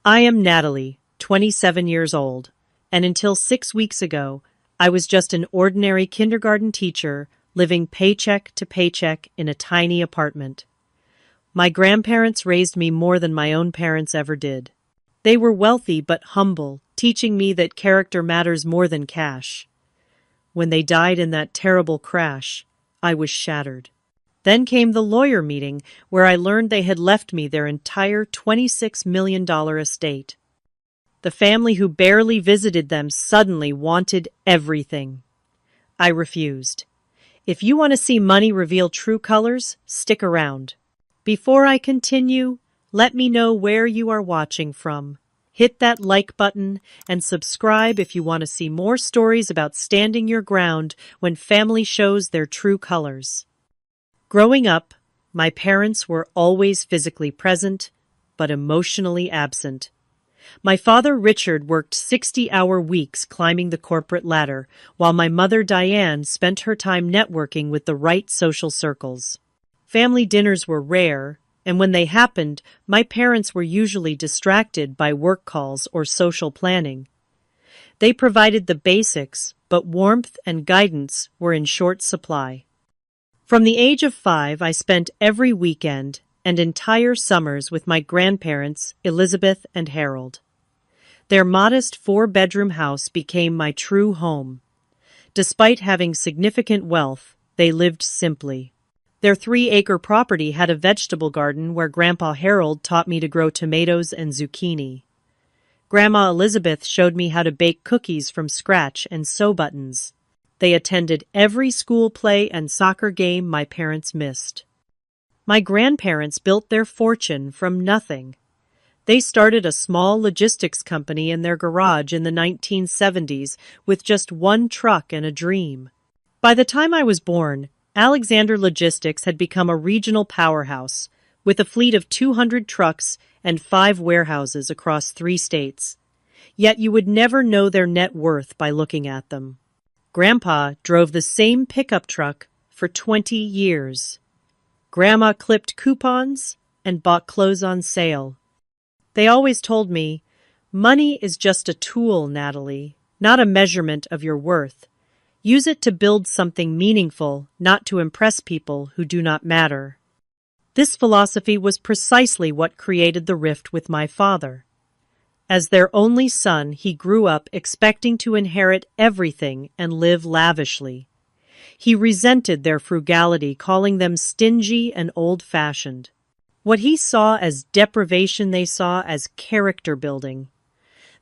I am Natalie, 27 years old, and until 6 weeks ago, I was just an ordinary kindergarten teacher living paycheck to paycheck in a tiny apartment. My grandparents raised me more than my own parents ever did. They were wealthy but humble, teaching me that character matters more than cash. When they died in that terrible crash, I was shattered. Then came the lawyer meeting where I learned they had left me their entire $26 million estate. The family who barely visited them suddenly wanted everything. I refused. If you want to see money reveal true colors, stick around. Before I continue, let me know where you are watching from. Hit that like button and subscribe if you want to see more stories about standing your ground when family shows their true colors. Growing up, my parents were always physically present, but emotionally absent. My father Richard worked 60-hour weeks climbing the corporate ladder, while my mother Diane spent her time networking with the right social circles. Family dinners were rare, and when they happened, my parents were usually distracted by work calls or social planning. They provided the basics, but warmth and guidance were in short supply. From the age of 5, I spent every weekend and entire summers with my grandparents, Elizabeth and Harold. Their modest 4-bedroom house became my true home. Despite having significant wealth, they lived simply. Their 3-acre property had a vegetable garden where Grandpa Harold taught me to grow tomatoes and zucchini. Grandma Elizabeth showed me how to bake cookies from scratch and sew buttons. They attended every school play and soccer game my parents missed. My grandparents built their fortune from nothing. They started a small logistics company in their garage in the 1970s with just one truck and a dream. By the time I was born, Alexander Logistics had become a regional powerhouse, with a fleet of 200 trucks and 5 warehouses across 3 states. Yet you would never know their net worth by looking at them. Grandpa drove the same pickup truck for 20 years. Grandma clipped coupons and bought clothes on sale. They always told me, "Money is just a tool, Natalie, not a measurement of your worth. Use it to build something meaningful, not to impress people who do not matter." This philosophy was precisely what created the rift with my father. As their only son, he grew up expecting to inherit everything and live lavishly. He resented their frugality, calling them stingy and old-fashioned. What he saw as deprivation they saw as character building.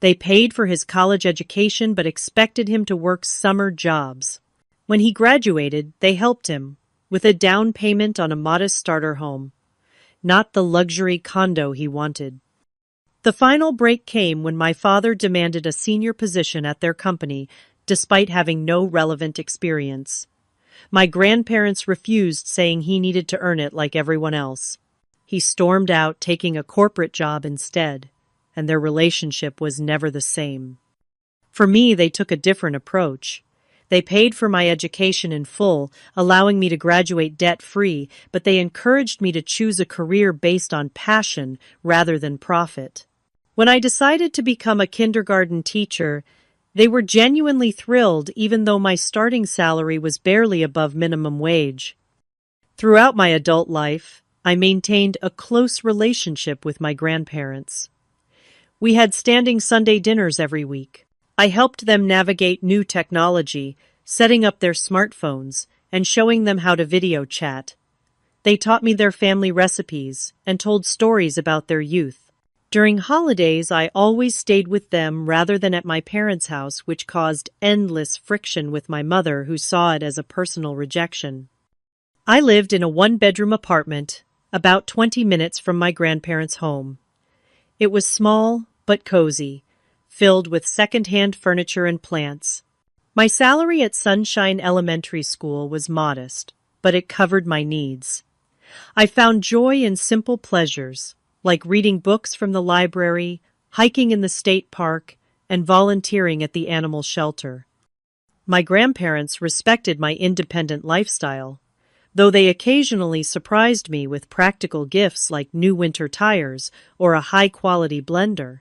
They paid for his college education but expected him to work summer jobs. When he graduated, they helped him, with a down payment on a modest starter home. Not the luxury condo he wanted. The final break came when my father demanded a senior position at their company, despite having no relevant experience. My grandparents refused, saying he needed to earn it like everyone else. He stormed out, taking a corporate job instead, and their relationship was never the same. For me, they took a different approach. They paid for my education in full, allowing me to graduate debt-free, but they encouraged me to choose a career based on passion rather than profit. When I decided to become a kindergarten teacher, they were genuinely thrilled even though my starting salary was barely above minimum wage. Throughout my adult life, I maintained a close relationship with my grandparents. We had standing Sunday dinners every week. I helped them navigate new technology, setting up their smartphones, and showing them how to video chat. They taught me their family recipes and told stories about their youth. During holidays, I always stayed with them rather than at my parents' house, which caused endless friction with my mother, who saw it as a personal rejection. I lived in a 1-bedroom apartment, about 20 minutes from my grandparents' home. It was small but cozy, filled with second-hand furniture and plants. My salary at Sunshine Elementary School was modest, but it covered my needs. I found joy in simple pleasures, like reading books from the library, hiking in the state park, and volunteering at the animal shelter. My grandparents respected my independent lifestyle, though they occasionally surprised me with practical gifts like new winter tires or a high-quality blender.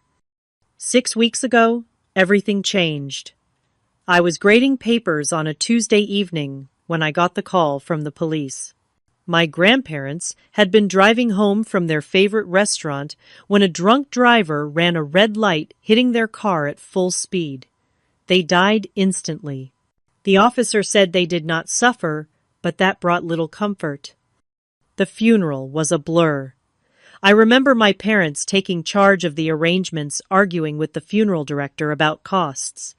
6 weeks ago, everything changed. I was grading papers on a Tuesday evening when I got the call from the police. My grandparents had been driving home from their favorite restaurant when a drunk driver ran a red light, hitting their car at full speed. They died instantly. The officer said they did not suffer, but that brought little comfort. The funeral was a blur. I remember my parents taking charge of the arrangements, arguing with the funeral director about costs.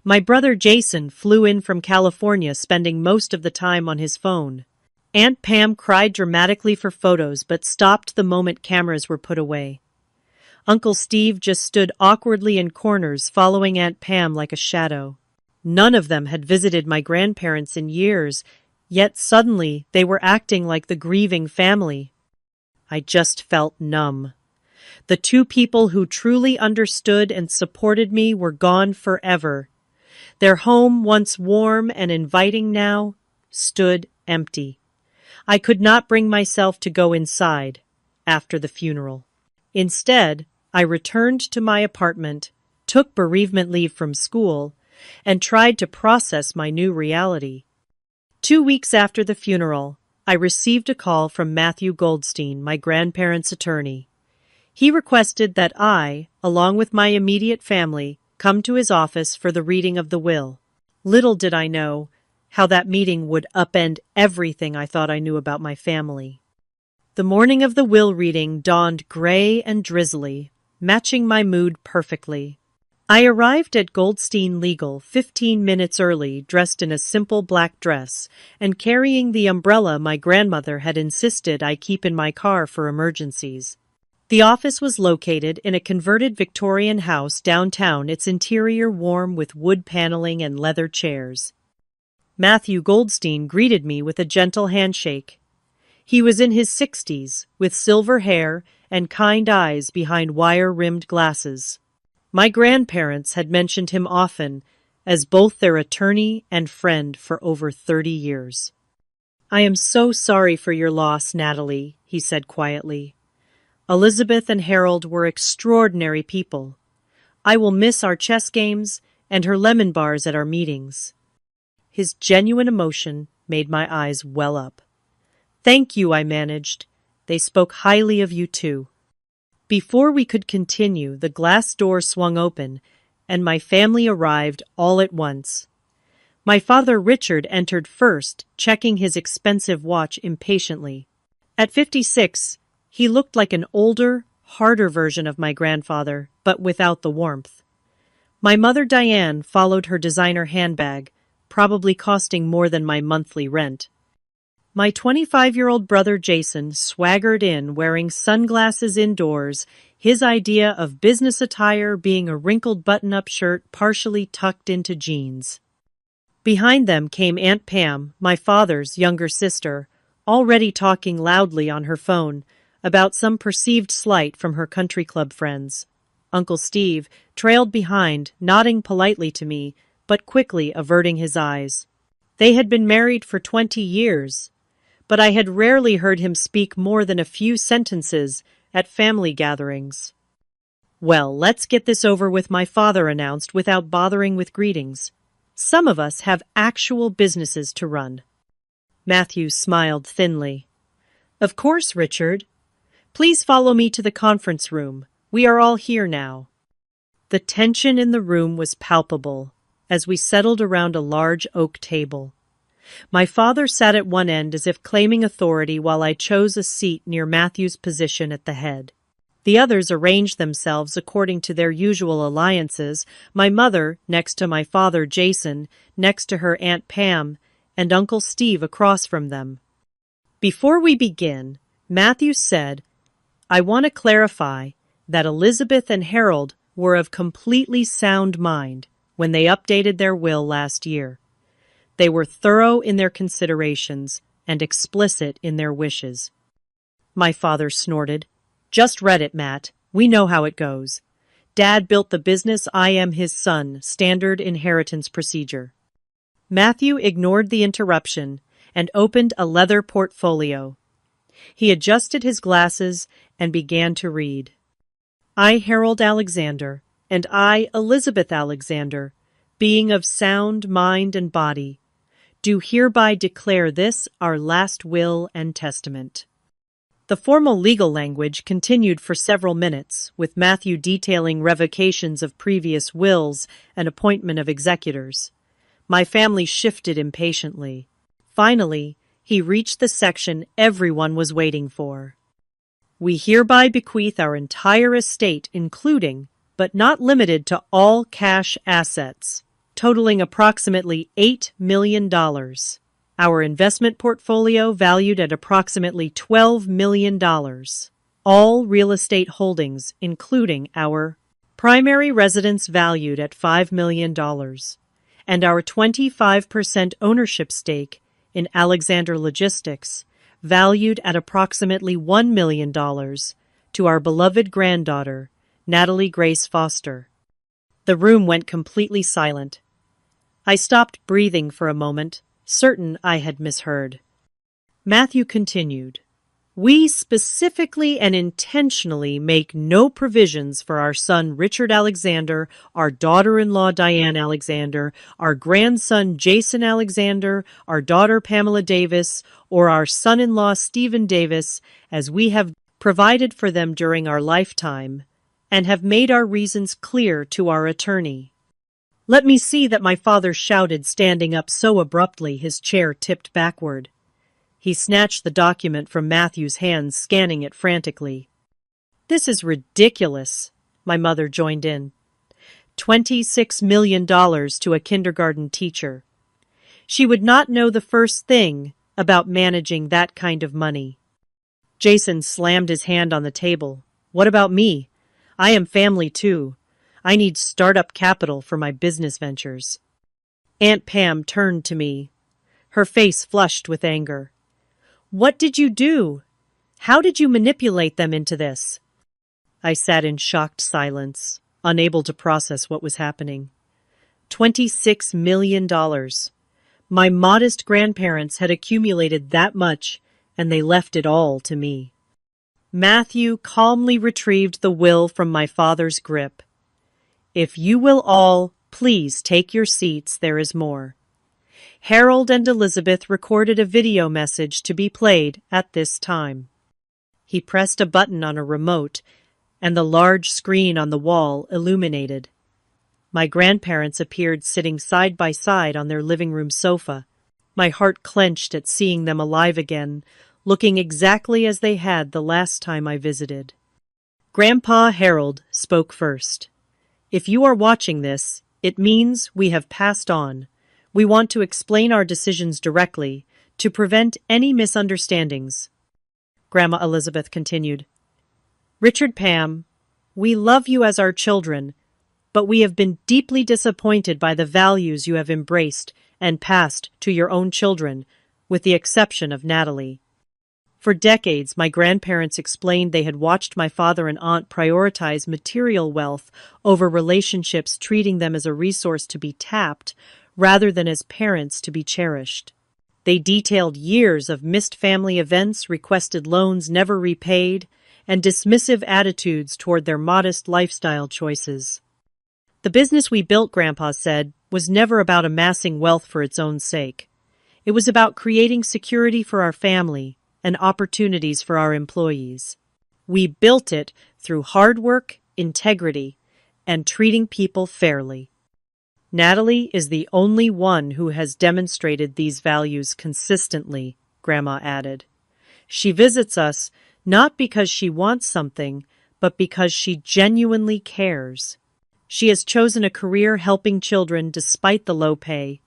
My brother Jason flew in from California, spending most of the time on his phone. Aunt Pam cried dramatically for photos, but stopped the moment cameras were put away. Uncle Steve just stood awkwardly in corners, following Aunt Pam like a shadow. None of them had visited my grandparents in years, yet suddenly they were acting like the grieving family. I just felt numb. The two people who truly understood and supported me were gone forever. Their home, once warm and inviting now, stood empty. I could not bring myself to go inside after the funeral. Instead, I returned to my apartment, took bereavement leave from school, and tried to process my new reality. 2 weeks after the funeral, I received a call from Matthew Goldstein, my grandparents' attorney. He requested that I, along with my immediate family, come to his office for the reading of the will. Little did I know how that meeting would upend everything I thought I knew about my family. The morning of the will reading dawned gray and drizzly, matching my mood perfectly. I arrived at Goldstein Legal 15 minutes early, dressed in a simple black dress, and carrying the umbrella my grandmother had insisted I keep in my car for emergencies. The office was located in a converted Victorian house downtown, its interior warm with wood paneling and leather chairs. Matthew Goldstein greeted me with a gentle handshake. He was in his 60s, with silver hair and kind eyes behind wire-rimmed glasses. My grandparents had mentioned him often as both their attorney and friend for over 30 years. "I am so sorry for your loss, Natalie," he said quietly. "Elizabeth and Harold were extraordinary people. I will miss our chess games and her lemon bars at our meetings." His genuine emotion made my eyes well up. "Thank you," I managed. "They spoke highly of you too." Before we could continue, the glass door swung open, and my family arrived all at once. My father Richard entered first, checking his expensive watch impatiently. At 56, he looked like an older, harder version of my grandfather, but without the warmth. My mother Diane followed her designer handbag, probably costing more than my monthly rent. My 25-year-old brother Jason swaggered in wearing sunglasses indoors, his idea of business attire being a wrinkled button-up shirt partially tucked into jeans. Behind them came Aunt Pam, my father's younger sister, already talking loudly on her phone about some perceived slight from her country club friends. Uncle Steve trailed behind, nodding politely to me, but quickly averting his eyes. They had been married for 20 years, but I had rarely heard him speak more than a few sentences at family gatherings. "Well, let's get this over with," my father announced without bothering with greetings. "Some of us have actual businesses to run." Matthew smiled thinly. "Of course, Richard. Please follow me to the conference room. We are all here now." The tension in the room was palpable as we settled around a large oak table. My father sat at one end as if claiming authority while I chose a seat near Matthew's position at the head. The others arranged themselves according to their usual alliances, my mother next to my father Jason, next to her Aunt Pam, and Uncle Steve across from them. Before we begin, Matthew said, "I want to clarify that Elizabeth and Harold were of completely sound mind when they updated their will last year. They were thorough in their considerations and explicit in their wishes." My father snorted. "Just read it, Matt. We know how it goes. Dad built the business. I am his son. Standard inheritance procedure." Matthew ignored the interruption and opened a leather portfolio. He adjusted his glasses and began to read. "I, Harold Alexander, and I, Elizabeth Alexander, being of sound mind and body, do hereby declare this our last will and testament. The formal legal language continued for several minutes, with Matthew detailing revocations of previous wills and appointment of executors. My family shifted impatiently. Finally, he reached the section everyone was waiting for. We hereby bequeath our entire estate, including, but not limited to all cash assets, totaling approximately $8 million. Our investment portfolio valued at approximately $12 million. All real estate holdings, including our primary residence valued at $5 million, and our 25% ownership stake in Alexander Logistics, valued at approximately $1 million, to our beloved granddaughter, Natalie Grace Foster. The room went completely silent. I stopped breathing for a moment, certain I had misheard. Matthew continued, "We specifically and intentionally make no provisions for our son Richard Alexander, our daughter-in-law Diane Alexander, our grandson Jason Alexander, our daughter Pamela Davis, or our son-in-law Stephen Davis, as we have provided for them during our lifetime, and have made our reasons clear to our attorney." "Let me see that," my father shouted, standing up so abruptly his chair tipped backward. He snatched the document from Matthew's hands, scanning it frantically. "This is ridiculous," my mother joined in. $26 million to a kindergarten teacher. She would not know the first thing about managing that kind of money. Jason slammed his hand on the table. "What about me? I am family too. I need startup capital for my business ventures." Aunt Pam turned to me, her face flushed with anger. "What did you do? How did you manipulate them into this?" I sat in shocked silence, unable to process what was happening. $26 million. My modest grandparents had accumulated that much, and they left it all to me. Matthew calmly retrieved the will from my father's grip. "If you will all please take your seats, there is more." Harold and Elizabeth recorded a video message to be played at this time. He pressed a button on a remote, and the large screen on the wall illuminated. My grandparents appeared sitting side by side on their living room sofa. My heart clenched at seeing them alive again, looking exactly as they had the last time I visited. Grandpa Harold spoke first. "If you are watching this, it means we have passed on. We want to explain our decisions directly, to prevent any misunderstandings." Grandma Elizabeth continued, "Richard, Pam, we love you as our children, but we have been deeply disappointed by the values you have embraced and passed to your own children, with the exception of Natalie. For decades, my grandparents explained they had watched my father and aunt prioritize material wealth over relationships, treating them as a resource to be tapped rather than as parents to be cherished. They detailed years of missed family events, requested loans never repaid, and dismissive attitudes toward their modest lifestyle choices. "The business we built," Grandpa said, "was never about amassing wealth for its own sake. It was about creating security for our family and opportunities for our employees. We built it through hard work, integrity, and treating people fairly." "Natalie is the only one who has demonstrated these values consistently," Grandma added. "She visits us not because she wants something, but because she genuinely cares. She has chosen a career helping children despite the low pay,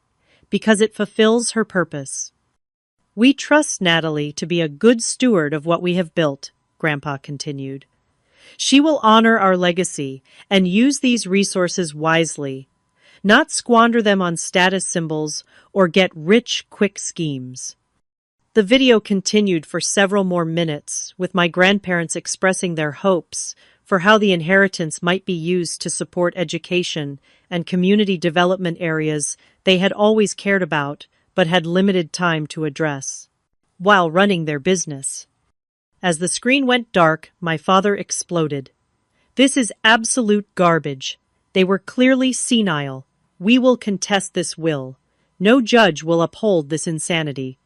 because it fulfills her purpose. We trust Natalie to be a good steward of what we have built," Grandpa continued. "She will honor our legacy and use these resources wisely, not squander them on status symbols or get rich quick schemes." The video continued for several more minutes, with my grandparents expressing their hopes for how the inheritance might be used to support education and community development areas they had always cared about but had limited time to address, while running their business. As the screen went dark, my father exploded. "This is absolute garbage. They were clearly senile. We will contest this will. No judge will uphold this insanity.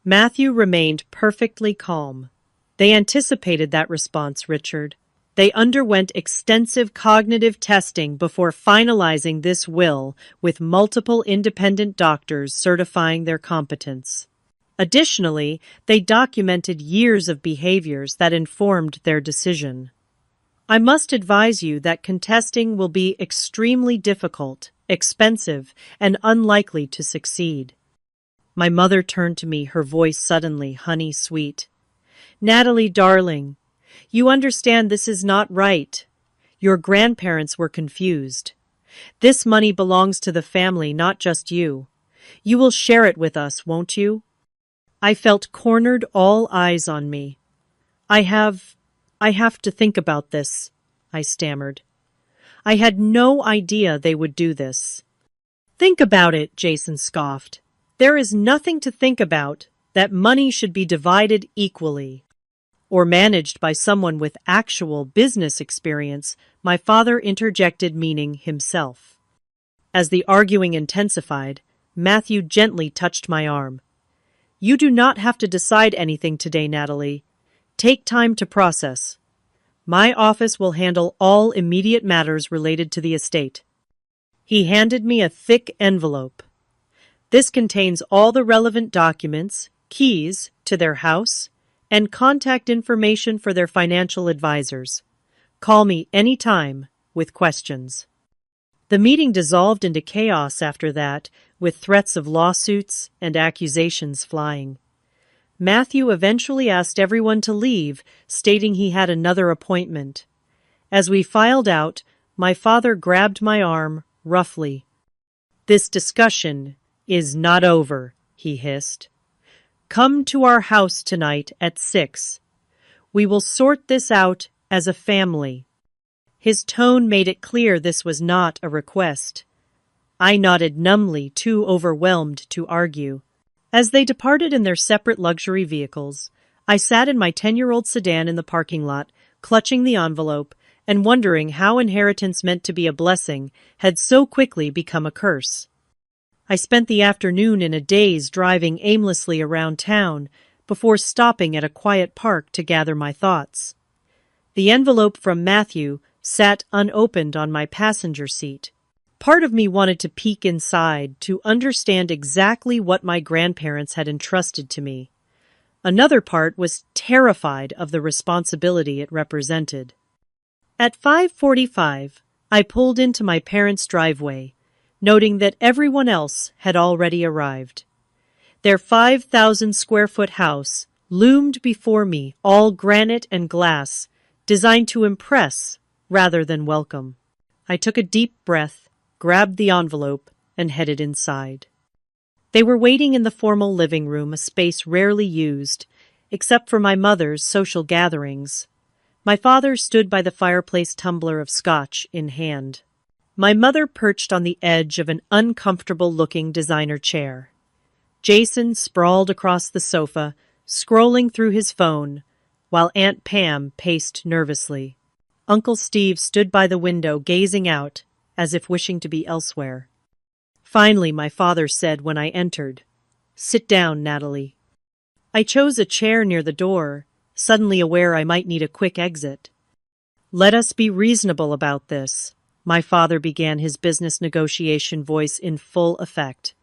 Matthew remained perfectly calm. They anticipated that response, Richard. They underwent extensive cognitive testing before finalizing this will, with multiple independent doctors certifying their competence. Additionally, they documented years of behaviors that informed their decision. I must advise you that contesting will be extremely difficult, expensive, and unlikely to succeed. My mother turned to me, her voice suddenly honey-sweet. Natalie, darling, you understand this is not right. Your grandparents were confused. This money belongs to the family, not just you. You will share it with us, won't you? I felt cornered, all eyes on me. I have to think about this, I stammered. I had no idea they would do this. Think about it, Jason scoffed. There is nothing to think about. That money should be divided equally. Or managed by someone with actual business experience, my father interjected, meaning himself. As the arguing intensified, Matthew gently touched my arm. You do not have to decide anything today, Natalie. Take time to process. My office will handle all immediate matters related to the estate. He handed me a thick envelope. This contains all the relevant documents, keys to their house, and contact information for their financial advisors. Call me anytime with questions. The meeting dissolved into chaos after that, with threats of lawsuits and accusations flying. Matthew eventually asked everyone to leave, stating he had another appointment. As we filed out, my father grabbed my arm roughly. This discussion is not over, he hissed. Come to our house tonight at 6. We will sort this out as a family. His tone made it clear this was not a request. I nodded numbly, too overwhelmed to argue. As they departed in their separate luxury vehicles, I sat in my 10-year-old sedan in the parking lot, clutching the envelope and wondering how inheritance meant to be a blessing had so quickly become a curse. I spent the afternoon in a daze driving aimlessly around town before stopping at a quiet park to gather my thoughts. The envelope from Matthew sat unopened on my passenger seat. Part of me wanted to peek inside to understand exactly what my grandparents had entrusted to me. Another part was terrified of the responsibility it represented. At 5:45, I pulled into my parents' driveway, noting that everyone else had already arrived. Their 5,000-square-foot house loomed before me, all granite and glass, designed to impress rather than welcome. I took a deep breath, grabbed the envelope, and headed inside. They were waiting in the formal living room, a space rarely used, except for my mother's social gatherings. My father stood by the fireplace, tumbler of scotch in hand. My mother perched on the edge of an uncomfortable-looking designer chair. Jason sprawled across the sofa, scrolling through his phone, while Aunt Pam paced nervously. Uncle Steve stood by the window, gazing out, as if wishing to be elsewhere. Finally, my father said when I entered, "Sit down, Natalie." I chose a chair near the door, suddenly aware I might need a quick exit. Let us be reasonable about this, my father began, his business negotiation voice in full effect.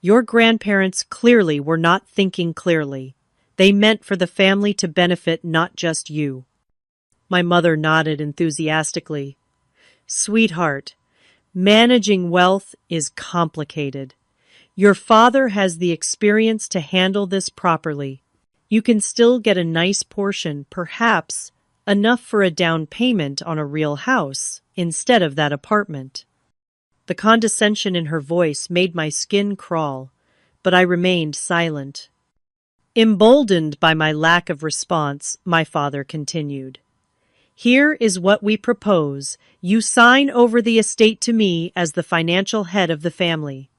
Your grandparents clearly were not thinking clearly. They meant for the family to benefit, not just you. My mother nodded enthusiastically. Sweetheart, managing wealth is complicated. Your father has the experience to handle this properly. You can still get a nice portion, perhaps enough for a down payment on a real house, instead of that apartment. The condescension in her voice made my skin crawl, but I remained silent. Emboldened by my lack of response, my father continued. Here is what we propose. You sign over the estate to me as the financial head of the family.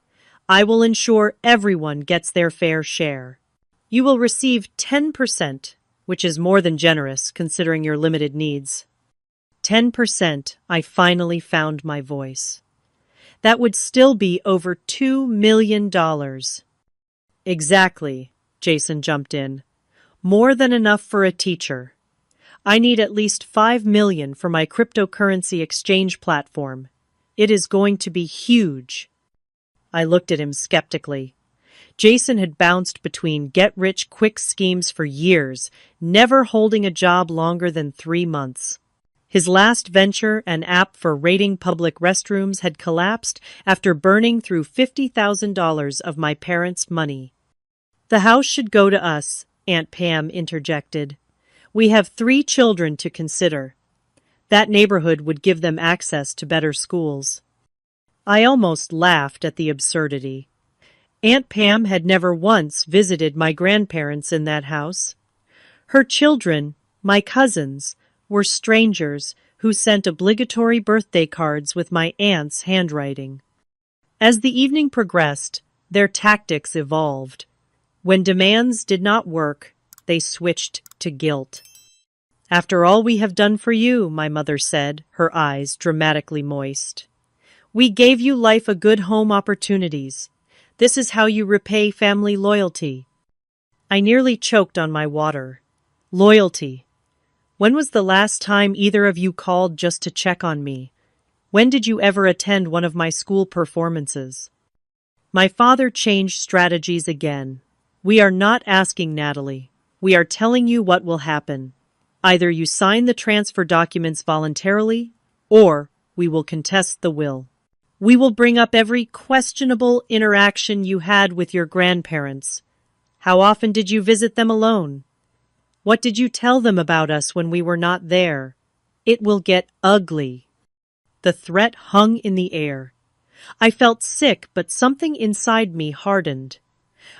I will ensure everyone gets their fair share. You will receive 10%, which is more than generous considering your limited needs. 10%, I finally found my voice. That would still be over $2 million. Exactly, Jason jumped in. More than enough for a teacher. I need at least $5 million for my cryptocurrency exchange platform. It is going to be huge. I looked at him skeptically. Jason had bounced between get-rich-quick schemes for years, never holding a job longer than 3 months. His last venture, an app for rating public restrooms, had collapsed after burning through $50,000 of my parents' money. The house should go to us, Aunt Pam interjected. We have 3 children to consider. That neighborhood would give them access to better schools. I almost laughed at the absurdity. Aunt Pam had never once visited my grandparents in that house. Her children, my cousins, were strangers who sent obligatory birthday cards with my aunt's handwriting. As the evening progressed, their tactics evolved. When demands did not work, they switched to guilt. After all we have done for you, my mother said, her eyes dramatically moist. We gave you life a good home opportunities. This is how you repay family loyalty. I nearly choked on my water. Loyalty. When was the last time either of you called just to check on me? When did you ever attend one of my school performances? My father changed strategies again. We are not asking Natalie. We are telling you what will happen. Either you sign the transfer documents voluntarily, or we will contest the will. We will bring up every questionable interaction you had with your grandparents. How often did you visit them alone? What did you tell them about us when we were not there? It will get ugly. The threat hung in the air. I felt sick, but something inside me hardened.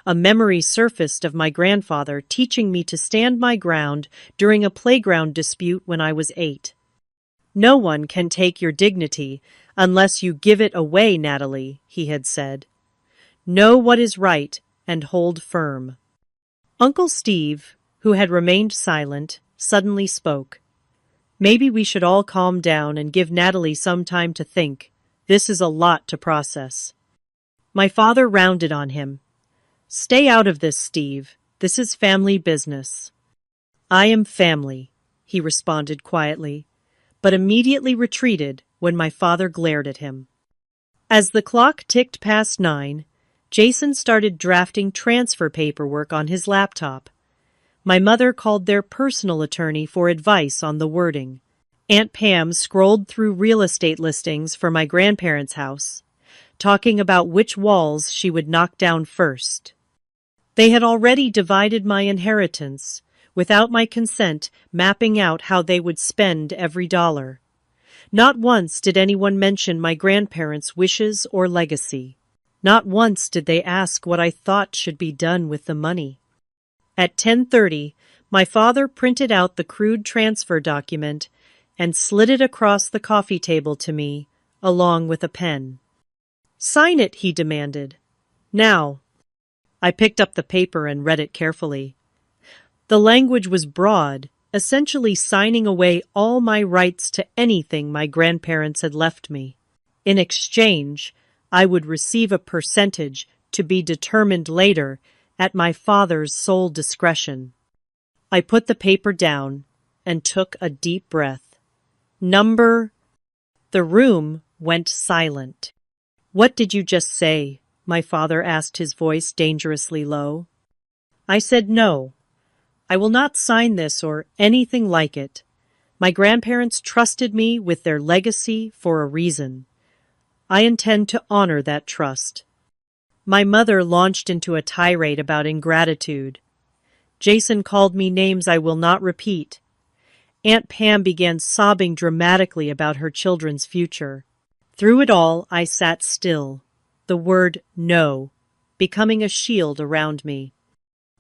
A memory surfaced of my grandfather teaching me to stand my ground during a playground dispute when I was 8. No one can take your dignity unless you give it away, Natalie, he had said. Know what is right and hold firm. Uncle Steve, who had remained silent, suddenly spoke. Maybe we should all calm down and give Natalie some time to think. This is a lot to process. My father rounded on him. Stay out of this, Steve. This is family business. I am family, he responded quietly, but immediately retreated when my father glared at him. As the clock ticked past 9, Jason started drafting transfer paperwork on his laptop. My mother called their personal attorney for advice on the wording. Aunt Pam scrolled through real estate listings for my grandparents' house, talking about which walls she would knock down first. They had already divided my inheritance, without my consent, mapping out how they would spend every dollar. Not once did anyone mention my grandparents' wishes or legacy. Not once did they ask what I thought should be done with the money. At 10:30, my father printed out the crude transfer document and slid it across the coffee table to me, along with a pen. Sign it, he demanded. Now. I picked up the paper and read it carefully. The language was broad, essentially signing away all my rights to anything my grandparents had left me. In exchange, I would receive a percentage to be determined later at my father's sole discretion. I put the paper down and took a deep breath. The room went silent. What did you just say? My father asked, his voice dangerously low. I said no. I will not sign this or anything like it. My grandparents trusted me with their legacy for a reason. I intend to honor that trust. My mother launched into a tirade about ingratitude. Jason called me names I will not repeat. Aunt Pam began sobbing dramatically about her children's future. Through it all, I sat still, the word no becoming a shield around me.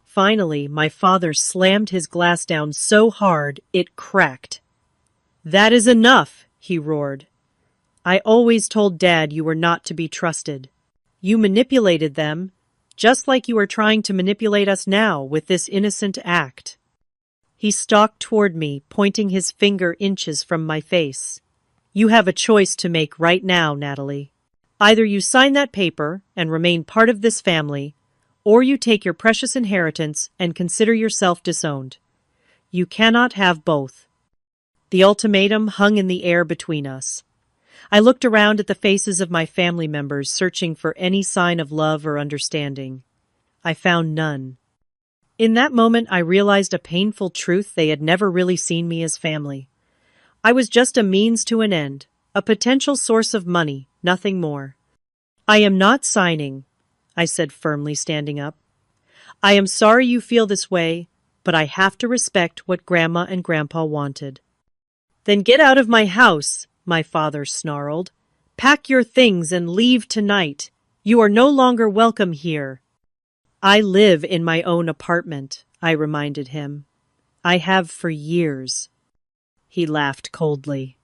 Finally, my father slammed his glass down so hard it cracked. That is enough, he roared. I always told Dad you were not to be trusted. You manipulated them, just like you are trying to manipulate us now with this innocent act. He stalked toward me, pointing his finger inches from my face. You have a choice to make right now, Natalie. Either you sign that paper and remain part of this family, or you take your precious inheritance and consider yourself disowned. You cannot have both. The ultimatum hung in the air between us. I looked around at the faces of my family members, searching for any sign of love or understanding. I found none. In that moment, I realized a painful truth: they had never really seen me as family. I was just a means to an end, a potential source of money, nothing more. I am not signing, I said firmly, standing up. I am sorry you feel this way, but I have to respect what Grandma and Grandpa wanted. Then get out of my house, my father snarled. Pack your things and leave tonight. You are no longer welcome here. I live in my own apartment, I reminded him. I have for years. He laughed coldly.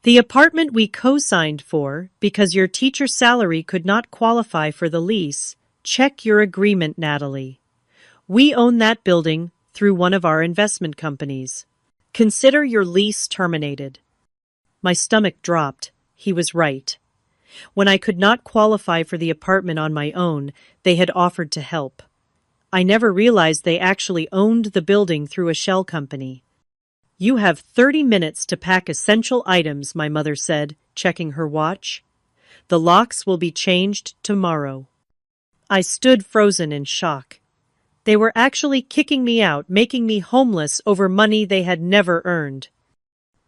The apartment we co-signed for, because your teacher's salary could not qualify for the lease. Check your agreement, Natalie. We own that building through one of our investment companies. Consider your lease terminated. My stomach dropped. He was right. When I could not qualify for the apartment on my own, they had offered to help. I never realized they actually owned the building through a shell company. You have 30 minutes to pack essential items, my mother said, checking her watch. The locks will be changed tomorrow. I stood frozen in shock. They were actually kicking me out, making me homeless over money they had never earned.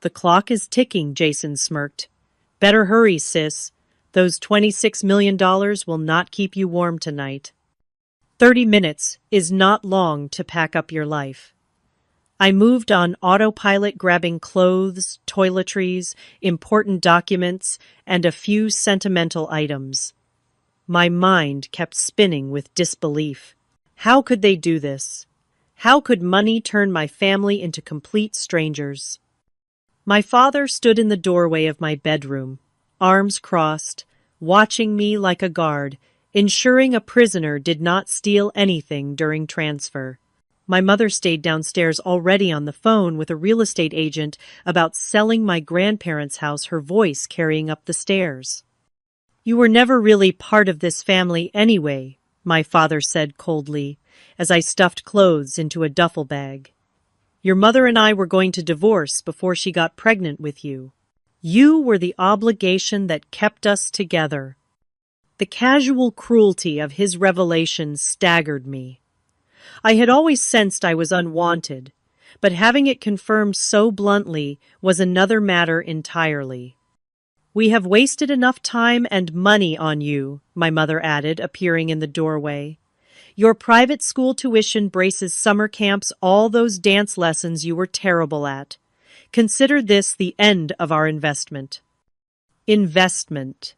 The clock is ticking, Jason smirked. Better hurry, sis. Those $26 million will not keep you warm tonight. 30 minutes is not long to pack up your life. I moved on autopilot, grabbing clothes, toiletries, important documents, and a few sentimental items. My mind kept spinning with disbelief. How could they do this? How could money turn my family into complete strangers? My father stood in the doorway of my bedroom, arms crossed, watching me like a guard, ensuring a prisoner did not steal anything during transfer. My mother stayed downstairs, already on the phone with a real estate agent about selling my grandparents' house, her voice carrying up the stairs. You were never really part of this family anyway, my father said coldly, as I stuffed clothes into a duffel bag. Your mother and I were going to divorce before she got pregnant with you. You were the obligation that kept us together. The casual cruelty of his revelation staggered me. I had always sensed I was unwanted, but having it confirmed so bluntly was another matter entirely. We have wasted enough time and money on you, my mother added, appearing in the doorway. Your private school tuition, braces, summer camps, all those dance lessons you were terrible at. Consider this the end of our investment. Investment.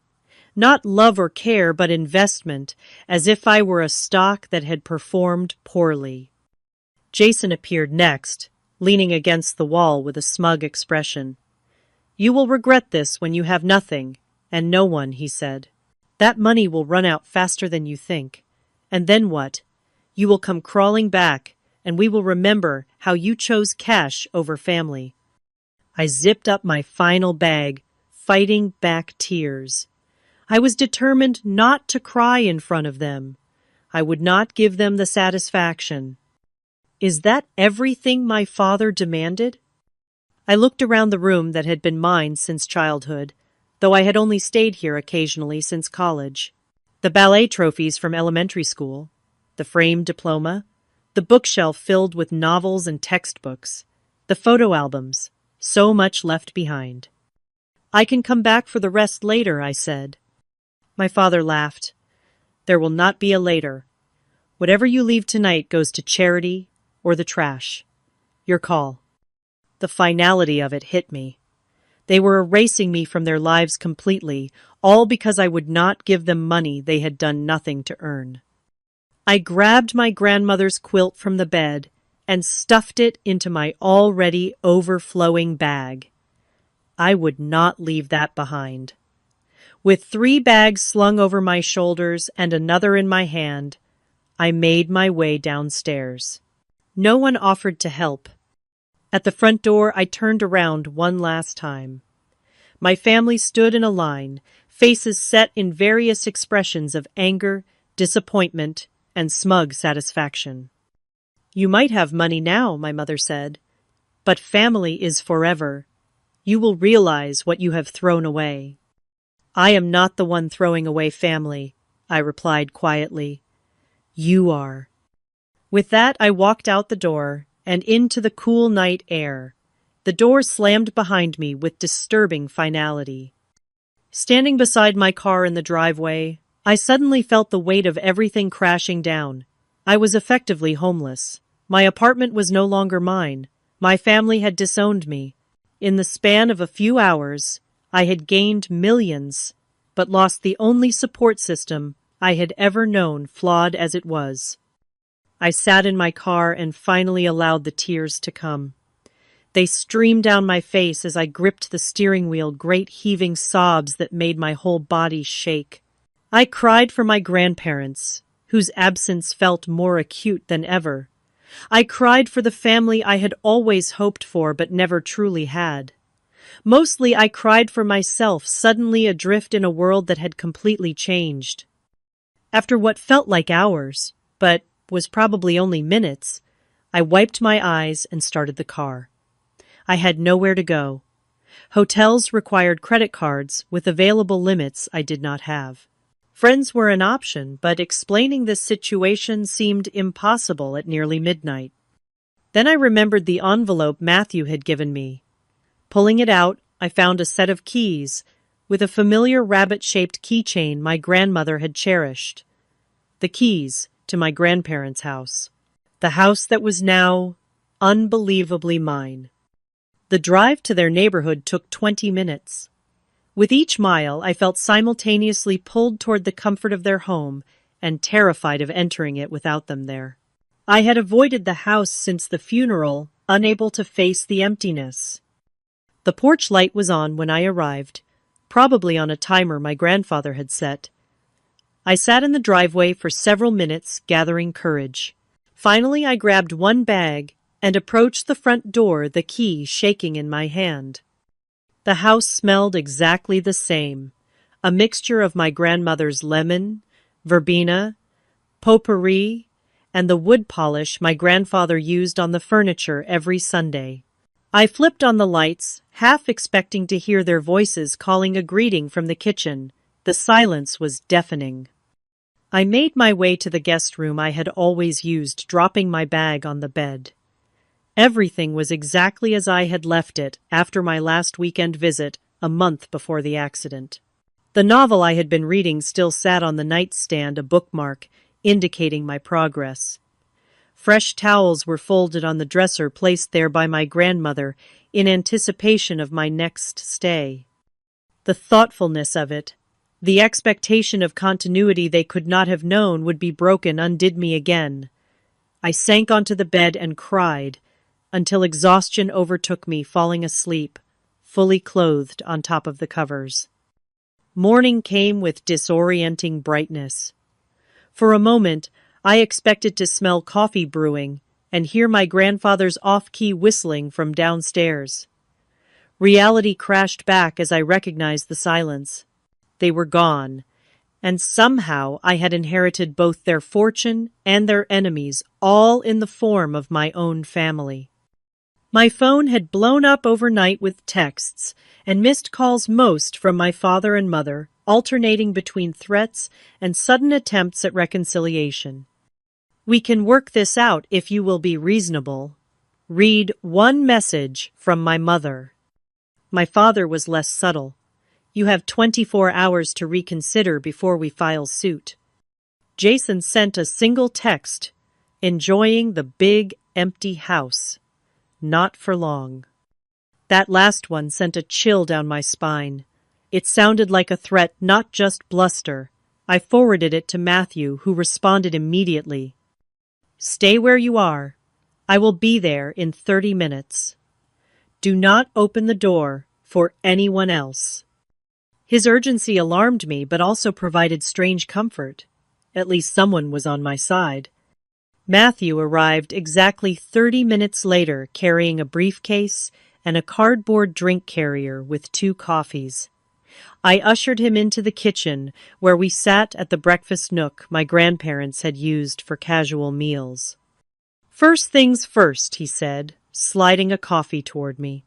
Not love or care, but investment, as if I were a stock that had performed poorly. Jason appeared next, leaning against the wall with a smug expression. You will regret this when you have nothing, and no one, he said. That money will run out faster than you think. And then what? You will come crawling back, and we will remember how you chose cash over family. I zipped up my final bag, fighting back tears. I was determined not to cry in front of them. I would not give them the satisfaction. Is that everything my father demanded? I looked around the room that had been mine since childhood, though I had only stayed here occasionally since college. The ballet trophies from elementary school, the framed diploma, the bookshelf filled with novels and textbooks, the photo albums, so much left behind. I can come back for the rest later, I said. My father laughed. There will not be a later. Whatever you leave tonight goes to charity or the trash. Your call. The finality of it hit me. They were erasing me from their lives completely, all because I would not give them money they had done nothing to earn. I grabbed my grandmother's quilt from the bed and stuffed it into my already overflowing bag. I would not leave that behind. With 3 bags slung over my shoulders and another in my hand, I made my way downstairs. No one offered to help. At the front door, I turned around one last time. My family stood in a line, faces set in various expressions of anger, disappointment, and smug satisfaction. "You might have money now," my mother said, "but family is forever. You will realize what you have thrown away." "I am not the one throwing away family," I replied quietly. "You are." With that, I walked out the door and into the cool night air. The door slammed behind me with disturbing finality. Standing beside my car in the driveway, I suddenly felt the weight of everything crashing down. I was effectively homeless. My apartment was no longer mine. My family had disowned me. In the span of a few hours, I had gained millions, but lost the only support system I had ever known, flawed as it was. I sat in my car and finally allowed the tears to come. They streamed down my face as I gripped the steering wheel, great heaving sobs that made my whole body shake. I cried for my grandparents, whose absence felt more acute than ever. I cried for the family I had always hoped for but never truly had. Mostly I cried for myself, suddenly adrift in a world that had completely changed. After what felt like hours, but was probably only minutes, I wiped my eyes and started the car. I had nowhere to go. Hotels required credit cards with available limits I did not have. Friends were an option, but explaining this situation seemed impossible at nearly midnight. Then I remembered the envelope Matthew had given me. Pulling it out, I found a set of keys with a familiar rabbit-shaped keychain my grandmother had cherished. The keys to my grandparents' house. The house that was now unbelievably mine. The drive to their neighborhood took 20 minutes. With each mile, I felt simultaneously pulled toward the comfort of their home and terrified of entering it without them there. I had avoided the house since the funeral, unable to face the emptiness. The porch light was on when I arrived, probably on a timer my grandfather had set. I sat in the driveway for several minutes, gathering courage. Finally, I grabbed one bag and approached the front door, the key shaking in my hand. The house smelled exactly the same, a mixture of my grandmother's lemon, verbena, potpourri, and the wood polish my grandfather used on the furniture every Sunday. I flipped on the lights, half expecting to hear their voices calling a greeting from the kitchen. The silence was deafening. I made my way to the guest room I had always used, dropping my bag on the bed. Everything was exactly as I had left it after my last weekend visit, a month before the accident. The novel I had been reading still sat on the nightstand, a bookmark, indicating my progress. Fresh towels were folded on the dresser placed there by my grandmother in anticipation of my next stay. The thoughtfulness of it, the expectation of continuity they could not have known would be broken, undid me again. I sank onto the bed and cried, until exhaustion overtook me, falling asleep, fully clothed on top of the covers. Morning came with disorienting brightness. For a moment, I expected to smell coffee brewing and hear my grandfather's off-key whistling from downstairs. Reality crashed back as I recognized the silence. They were gone, and somehow I had inherited both their fortune and their enemies, all in the form of my own family. My phone had blown up overnight with texts and missed calls, most from my father and mother, alternating between threats and sudden attempts at reconciliation. "We can work this out if you will be reasonable." Read one message from my mother. My father was less subtle. "You have 24 hours to reconsider before we file suit." Jason sent a single text, enjoying the big, empty house. Not for long. That last one sent a chill down my spine. It sounded like a threat, not just bluster. I forwarded it to Matthew, who responded immediately. "Stay where you are. I will be there in 30 minutes. Do not open the door for anyone else." His urgency alarmed me, but also provided strange comfort. At least someone was on my side. Matthew arrived exactly 30 minutes later carrying a briefcase and a cardboard drink carrier with 2 coffees. I ushered him into the kitchen, where we sat at the breakfast nook my grandparents had used for casual meals. "First things first," he said, sliding a coffee toward me.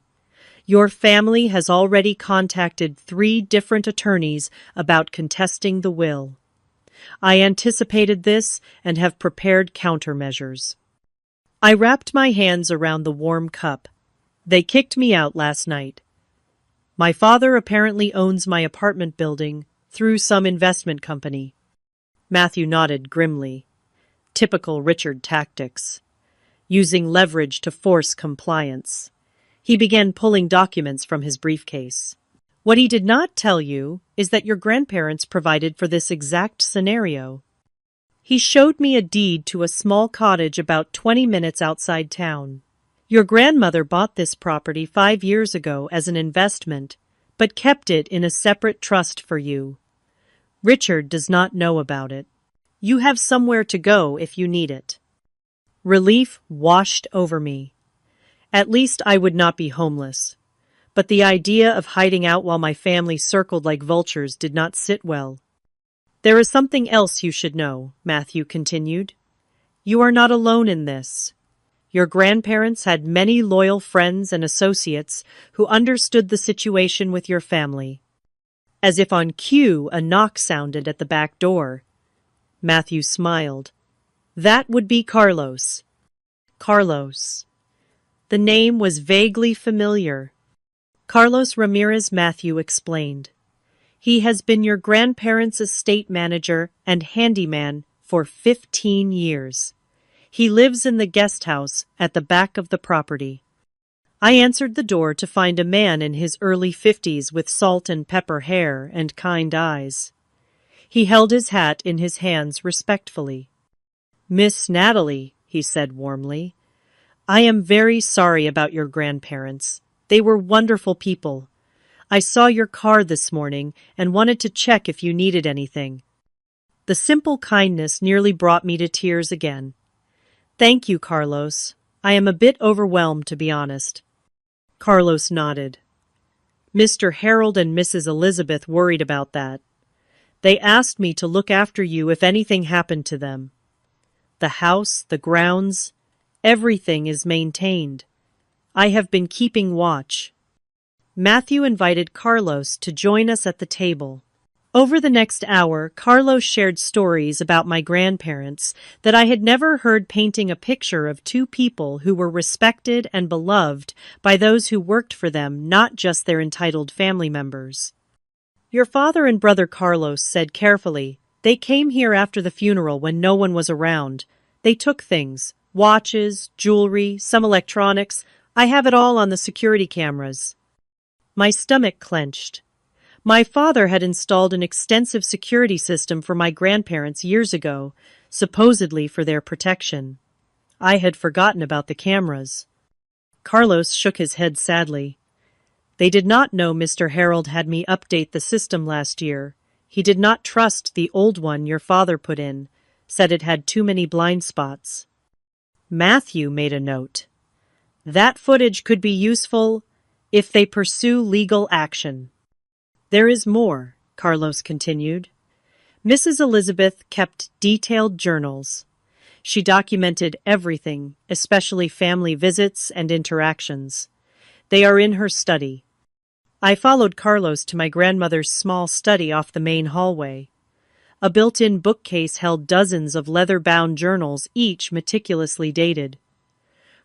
"Your family has already contacted 3 different attorneys about contesting the will. I anticipated this and have prepared countermeasures." I wrapped my hands around the warm cup. "They kicked me out last night. My father apparently owns my apartment building through some investment company." Matthew nodded grimly. Typical Richard tactics. Using leverage to force compliance. He began pulling documents from his briefcase. "What he did not tell you is that your grandparents provided for this exact scenario." He showed me a deed to a small cottage about 20 minutes outside town. "Your grandmother bought this property 5 years ago as an investment, but kept it in a separate trust for you. Richard does not know about it. You have somewhere to go if you need it." Relief washed over me. At least I would not be homeless. But the idea of hiding out while my family circled like vultures did not sit well. "There is something else you should know," Matthew continued. "You are not alone in this. Your grandparents had many loyal friends and associates who understood the situation with your family." As if on cue, a knock sounded at the back door. Matthew smiled. "That would be Carlos." Carlos. The name was vaguely familiar. Carlos Ramirez, Matthew explained. "He has been your grandparents' estate manager and handyman for 15 years. He lives in the guest house at the back of the property." I answered the door to find a man in his early 50s with salt and pepper hair and kind eyes. He held his hat in his hands respectfully. "Miss Natalie," he said warmly, "I am very sorry about your grandparents. They were wonderful people. I saw your car this morning and wanted to check if you needed anything." The simple kindness nearly brought me to tears again. "Thank you, Carlos. I am a bit overwhelmed, to be honest." Carlos nodded. "Mr. Harold and Mrs. Elizabeth worried about that. They asked me to look after you if anything happened to them. The house, the grounds, everything is maintained. I have been keeping watch." Matthew invited Carlos to join us at the table. Over the next hour, Carlos shared stories about my grandparents that I had never heard, painting a picture of 2 people who were respected and beloved by those who worked for them, not just their entitled family members. "Your father and brother Carlos said carefully, they came here after the funeral when no one was around. They took things, watches, jewelry, some electronics. I have it all on the security cameras." My stomach clenched. My father had installed an extensive security system for my grandparents years ago, supposedly for their protection. I had forgotten about the cameras. Carlos shook his head sadly. "They did not know Mr. Harold had me update the system last year. He did not trust the old one your father put in, said it had too many blind spots." Matthew made a note. "That footage could be useful if they pursue legal action." "There is more," Carlos continued. "Mrs. Elizabeth kept detailed journals. She documented everything, especially family visits and interactions. They are in her study." I followed Carlos to my grandmother's small study off the main hallway. A built-in bookcase held dozens of leather-bound journals, each meticulously dated.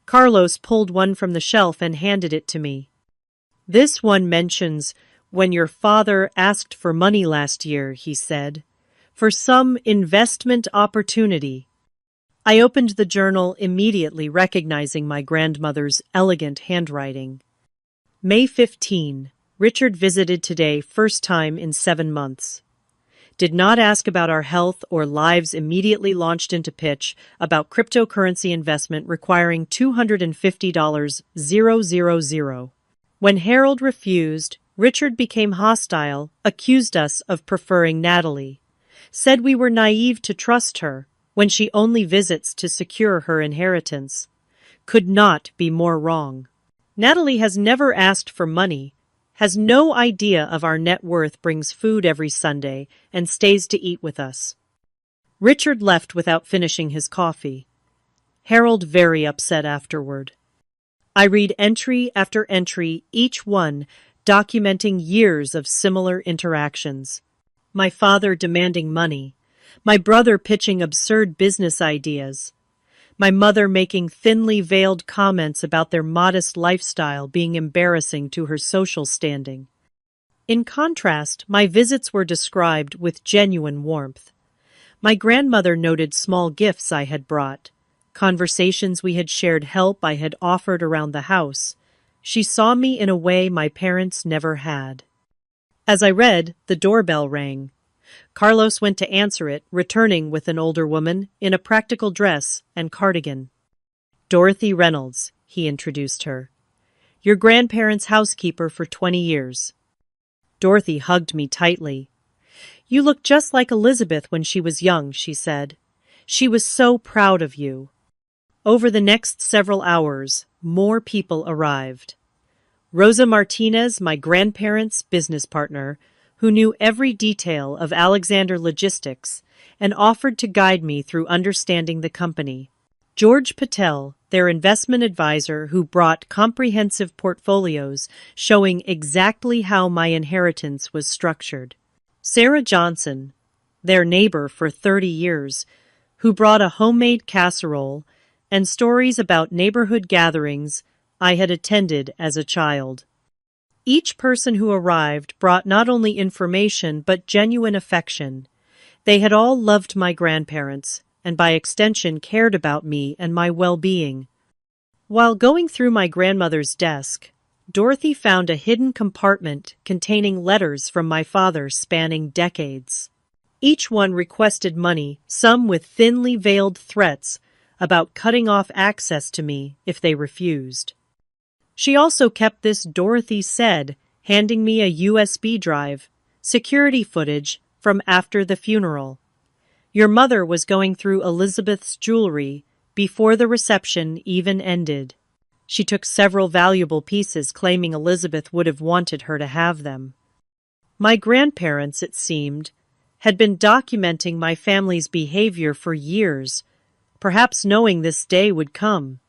Carlos pulled one from the shelf and handed it to me. "This one mentions when your father asked for money last year," he said, "for some investment opportunity." I opened the journal, immediately recognizing my grandmother's elegant handwriting. "May 15. Richard visited today, first time in 7 months. Did not ask about our health or lives, immediately launched into pitch about cryptocurrency investment requiring $250,000. When Harold refused, Richard became hostile, accused us of preferring Natalie, said we were naive to trust her, when she only visits to secure her inheritance, could not be more wrong. Natalie has never asked for money, has no idea of our net worth, brings food every Sunday, and stays to eat with us. Richard left without finishing his coffee. Harold very upset afterward. I read entry after entry, each one documenting years of similar interactions. My father demanding money, my brother pitching absurd business ideas, my mother making thinly veiled comments about their modest lifestyle being embarrassing to her social standing. In contrast, my visits were described with genuine warmth. My grandmother noted small gifts I had brought, conversations we had shared, help I had offered around the house. She saw me in a way my parents never had. As I read, the doorbell rang. Carlos went to answer it, returning with an older woman in a practical dress and cardigan. Dorothy Reynolds, he introduced her. Your grandparents' housekeeper for 20 years. Dorothy hugged me tightly. You look just like Elizabeth when she was young, she said. She was so proud of you. Over the next several hours, more people arrived. Rosa Martinez, my grandparents' business partner, who knew every detail of Alexander Logistics and offered to guide me through understanding the company. George Patel, their investment advisor, who brought comprehensive portfolios showing exactly how my inheritance was structured. Sarah Johnson, their neighbor for 30 years, who brought a homemade casserole and stories about neighborhood gatherings I had attended as a child. Each person who arrived brought not only information but genuine affection. They had all loved my grandparents, and by extension cared about me and my well-being. While going through my grandmother's desk, Dorothy found a hidden compartment containing letters from my father spanning decades. Each one requested money, some with thinly veiled threats about cutting off access to me if they refused. She also kept this, Dorothy said, handing me a USB drive, security footage from after the funeral. Your mother was going through Elizabeth's jewelry before the reception even ended. She took several valuable pieces, claiming Elizabeth would have wanted her to have them. My grandparents, it seemed, had been documenting my family's behavior for years, perhaps knowing this day would come.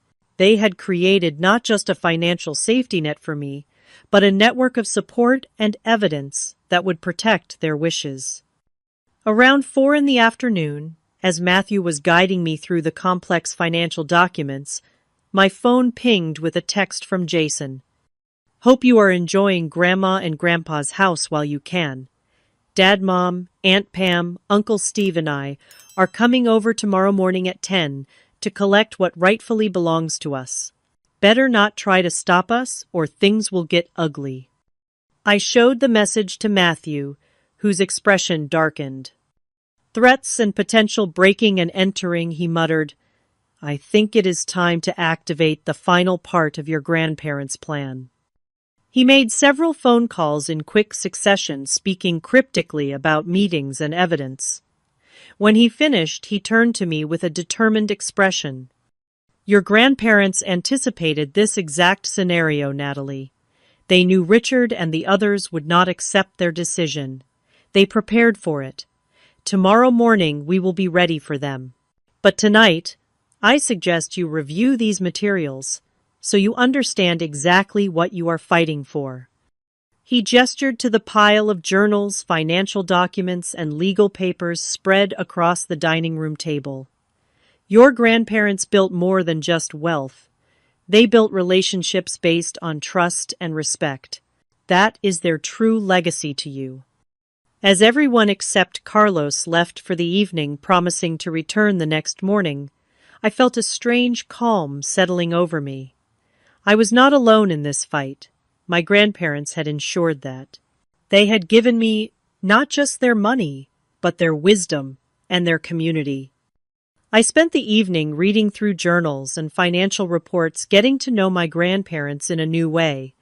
They had created not just a financial safety net for me, but a network of support and evidence that would protect their wishes. Around 4 in the afternoon, as Matthew was guiding me through the complex financial documents, my phone pinged with a text from Jason. Hope you are enjoying Grandma and Grandpa's house while you can. Dad, Mom, Aunt Pam, Uncle Steve and I are coming over tomorrow morning at 10 to collect what rightfully belongs to us. Better not try to stop us or things will get ugly. I showed the message to Matthew, whose expression darkened. Threats and potential breaking and entering, he muttered. I think it is time to activate the final part of your grandparents' plan. He made several phone calls in quick succession, speaking cryptically about meetings and evidence. When he finished, he turned to me with a determined expression. Your grandparents anticipated this exact scenario, Natalie. They knew Richard and the others would not accept their decision. They prepared for it. Tomorrow morning we will be ready for them. But tonight, I suggest you review these materials so you understand exactly what you are fighting for. He gestured to the pile of journals, financial documents, and legal papers spread across the dining room table. Your grandparents built more than just wealth. They built relationships based on trust and respect. That is their true legacy to you. As everyone except Carlos left for the evening, promising to return the next morning, I felt a strange calm settling over me. I was not alone in this fight. My grandparents had ensured that. They had given me not just their money, but their wisdom and their community. I spent the evening reading through journals and financial reports, getting to know my grandparents in a new way.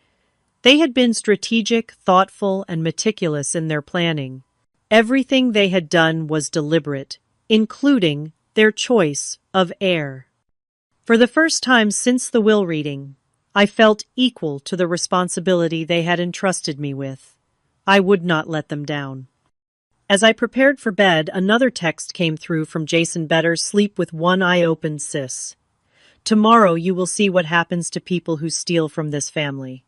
They had been strategic, thoughtful, and meticulous in their planning. Everything they had done was deliberate, including their choice of heir. For the first time since the will reading, I felt equal to the responsibility they had entrusted me with. I would not let them down. As I prepared for bed, another text came through from Jason Better's Sleep with One Eye Open, Sis. Tomorrow you will see what happens to people who steal from this family.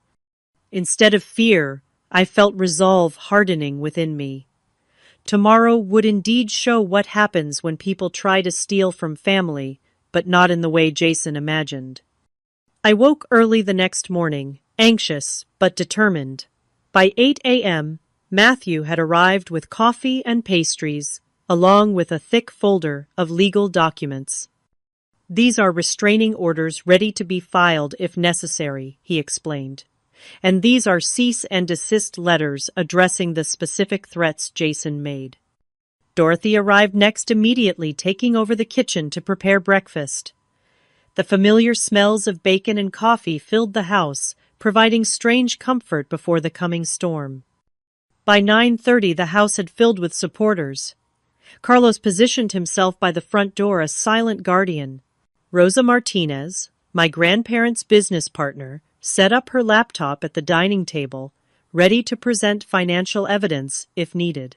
Instead of fear, I felt resolve hardening within me. Tomorrow would indeed show what happens when people try to steal from family, but not in the way Jason imagined. I woke early the next morning, anxious but determined. By 8 a.m., Matthew had arrived with coffee and pastries, along with a thick folder of legal documents. These are restraining orders ready to be filed if necessary, he explained. And these are cease and desist letters addressing the specific threats Jason made. Dorothy arrived next immediately, taking over the kitchen to prepare breakfast. The familiar smells of bacon and coffee filled the house, providing strange comfort before the coming storm. By 9:30, the house had filled with supporters. Carlos positioned himself by the front door, a silent guardian. Rosa Martinez, my grandparents' business partner, set up her laptop at the dining table, ready to present financial evidence if needed.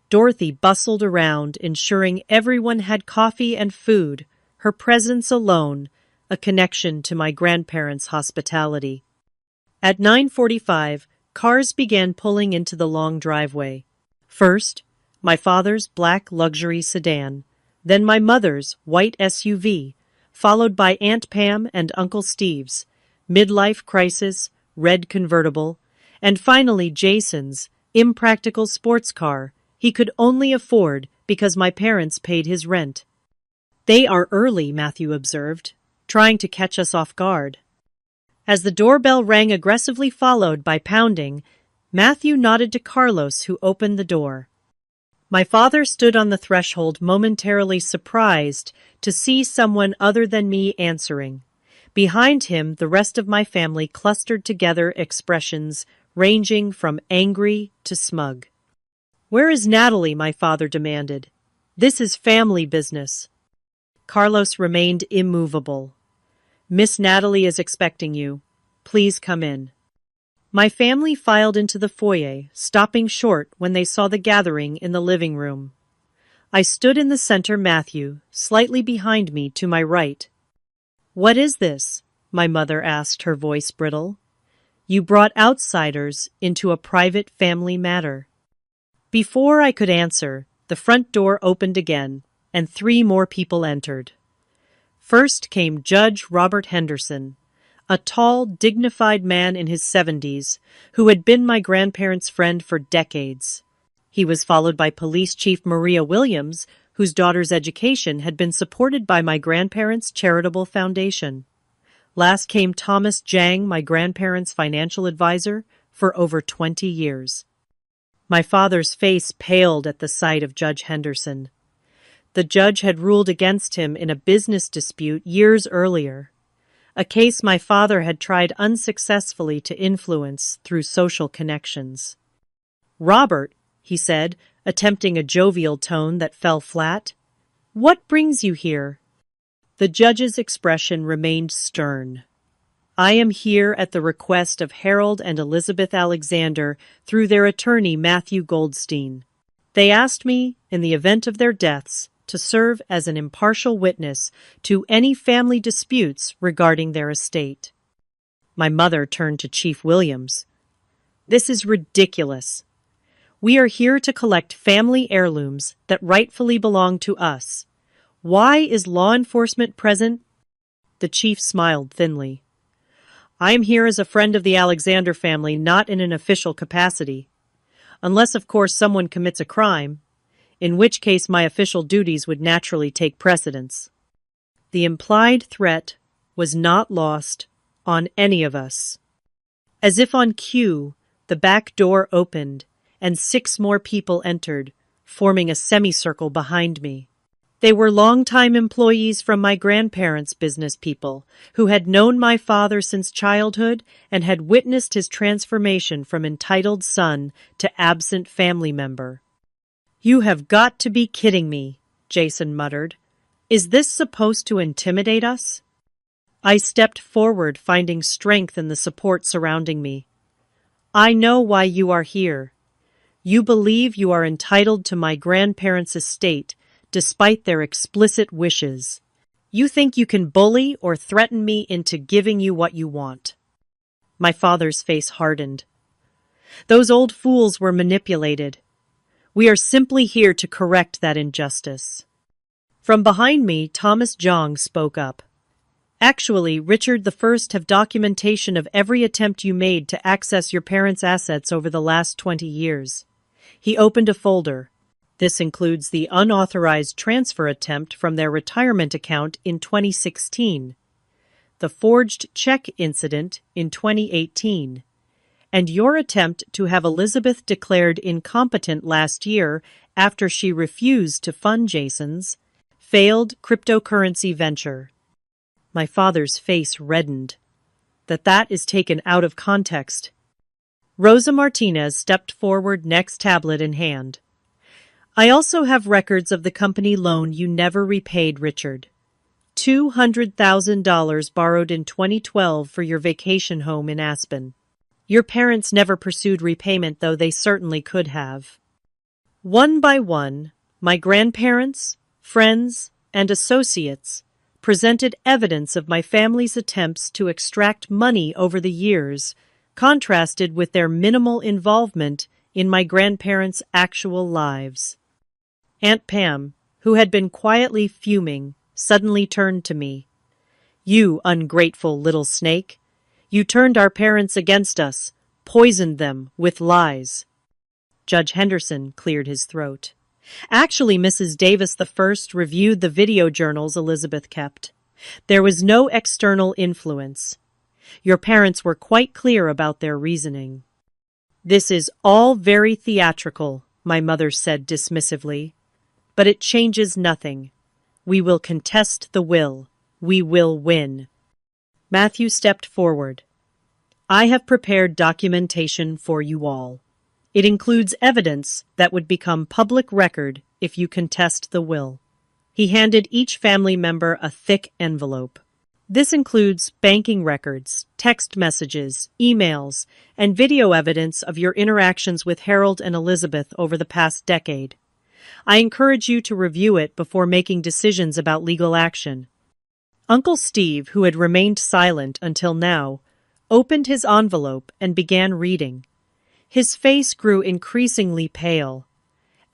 Dorothy bustled around, ensuring everyone had coffee and food, her presence alone a connection to my grandparents' hospitality. At 9:45, cars began pulling into the long driveway. First, my father's black luxury sedan, then my mother's white SUV, followed by Aunt Pam and Uncle Steve's midlife crisis red convertible, and finally Jason's impractical sports car he could only afford because my parents paid his rent. "They are early," Matthew observed, trying to catch us off guard. As the doorbell rang, aggressively followed by pounding, Matthew nodded to Carlos, who opened the door. My father stood on the threshold, momentarily surprised to see someone other than me answering. Behind him, the rest of my family clustered together, expressions ranging from angry to smug. "Where is Natalie?" my father demanded. "This is family business." Carlos remained immovable. "Miss Natalie is expecting you. Please come in." My family filed into the foyer, stopping short when they saw the gathering in the living room. I stood in the center, Matthew, slightly behind me to my right. "What is this?" my mother asked, her voice brittle. "You brought outsiders into a private family matter." Before I could answer, the front door opened again, and 3 more people entered. First came Judge Robert Henderson, a tall, dignified man in his 70s who had been my grandparents' friend for decades. He was followed by Police Chief Maria Williams, whose daughter's education had been supported by my grandparents' charitable foundation. Last came Thomas Jang, my grandparents' financial advisor for over 20 years. My father's face paled at the sight of Judge Henderson. The judge had ruled against him in a business dispute years earlier, a case my father had tried unsuccessfully to influence through social connections. "Robert," he said, attempting a jovial tone that fell flat, "what brings you here?" The judge's expression remained stern. "I am here at the request of Harold and Elizabeth Alexander through their attorney Matthew Goldstein. They asked me, in the event of their deaths, to serve as an impartial witness to any family disputes regarding their estate." My mother turned to Chief Williams. "This is ridiculous. We are here to collect family heirlooms that rightfully belong to us. Why is law enforcement present?" The chief smiled thinly. "I am here as a friend of the Alexander family, not in an official capacity. Unless, of course, someone commits a crime, in which case my official duties would naturally take precedence." The implied threat was not lost on any of us. As if on cue, the back door opened, and 6 more people entered, forming a semicircle behind me. They were longtime employees from my grandparents' business people, who had known my father since childhood and had witnessed his transformation from entitled son to absent family member. "You have got to be kidding me," Jason muttered. Is this supposed to intimidate us? I stepped forward, finding strength in the support surrounding me. I know why you are here. You believe you are entitled to my grandparents' estate, despite their explicit wishes. You think you can bully or threaten me into giving you what you want. My father's face hardened. Those old fools were manipulated. We are simply here to correct that injustice. From behind me, Thomas Jong spoke up. Actually, Richard the First have documentation of every attempt you made to access your parents' assets over the last 20 years. He opened a folder. This includes the unauthorized transfer attempt from their retirement account in 2016, the forged check incident in 2018, and your attempt to have Elizabeth declared incompetent last year after she refused to fund Jason's failed cryptocurrency venture. My father's face reddened. That is taken out of context. Rosa Martinez stepped forward, next, tablet in hand. I also have records of the company loan you never repaid, Richard. $200,000 borrowed in 2012 for your vacation home in Aspen. Your parents never pursued repayment, though they certainly could have. One by one, my grandparents, friends, and associates presented evidence of my family's attempts to extract money over the years, contrasted with their minimal involvement in my grandparents' actual lives. Aunt Pam, who had been quietly fuming, suddenly turned to me. You ungrateful little snake! You turned our parents against us, poisoned them with lies. Judge Henderson cleared his throat. Actually, Mrs. Davis I reviewed the video journals Elizabeth kept. There was no external influence. Your parents were quite clear about their reasoning. This is all very theatrical, my mother said dismissively. But it changes nothing. We will contest the will. We will win. Matthew stepped forward. I have prepared documentation for you all. It includes evidence that would become public record if you contest the will. He handed each family member a thick envelope. This includes banking records, text messages, emails, and video evidence of your interactions with Harold and Elizabeth over the past decade. I encourage you to review it before making decisions about legal action. Uncle Steve, who had remained silent until now, opened his envelope and began reading. His face grew increasingly pale.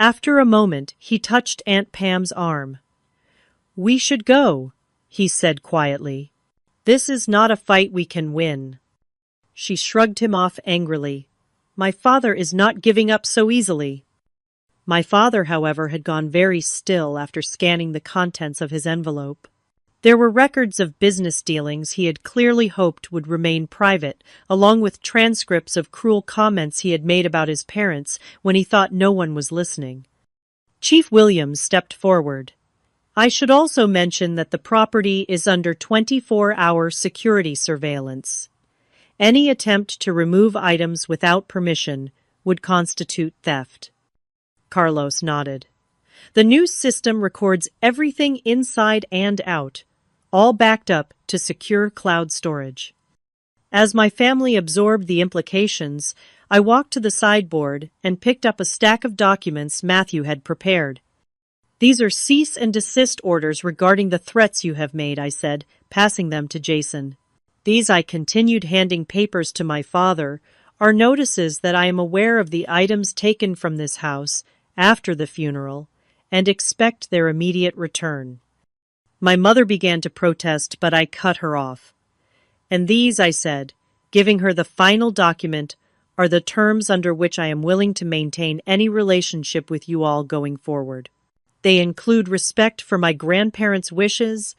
After a moment, he touched Aunt Pam's arm. We should go, he said quietly. This is not a fight we can win. She shrugged him off angrily. My father is not giving up so easily. My father, however, had gone very still after scanning the contents of his envelope. There were records of business dealings he had clearly hoped would remain private, along with transcripts of cruel comments he had made about his parents when he thought no one was listening. Chief Williams stepped forward. I should also mention that the property is under 24-hour security surveillance. Any attempt to remove items without permission would constitute theft. Carlos nodded. The new system records everything inside and out, all backed up to secure cloud storage. As my family absorbed the implications, I walked to the sideboard and picked up a stack of documents Matthew had prepared. These are cease and desist orders regarding the threats you have made, I said, passing them to Jason. These, I continued, handing papers to my father, are notices that I am aware of the items taken from this house after the funeral and expect their immediate return. My mother began to protest, but I cut her off. And these, I said, giving her the final document, are the terms under which I am willing to maintain any relationship with you all going forward. They include respect for my grandparents' wishes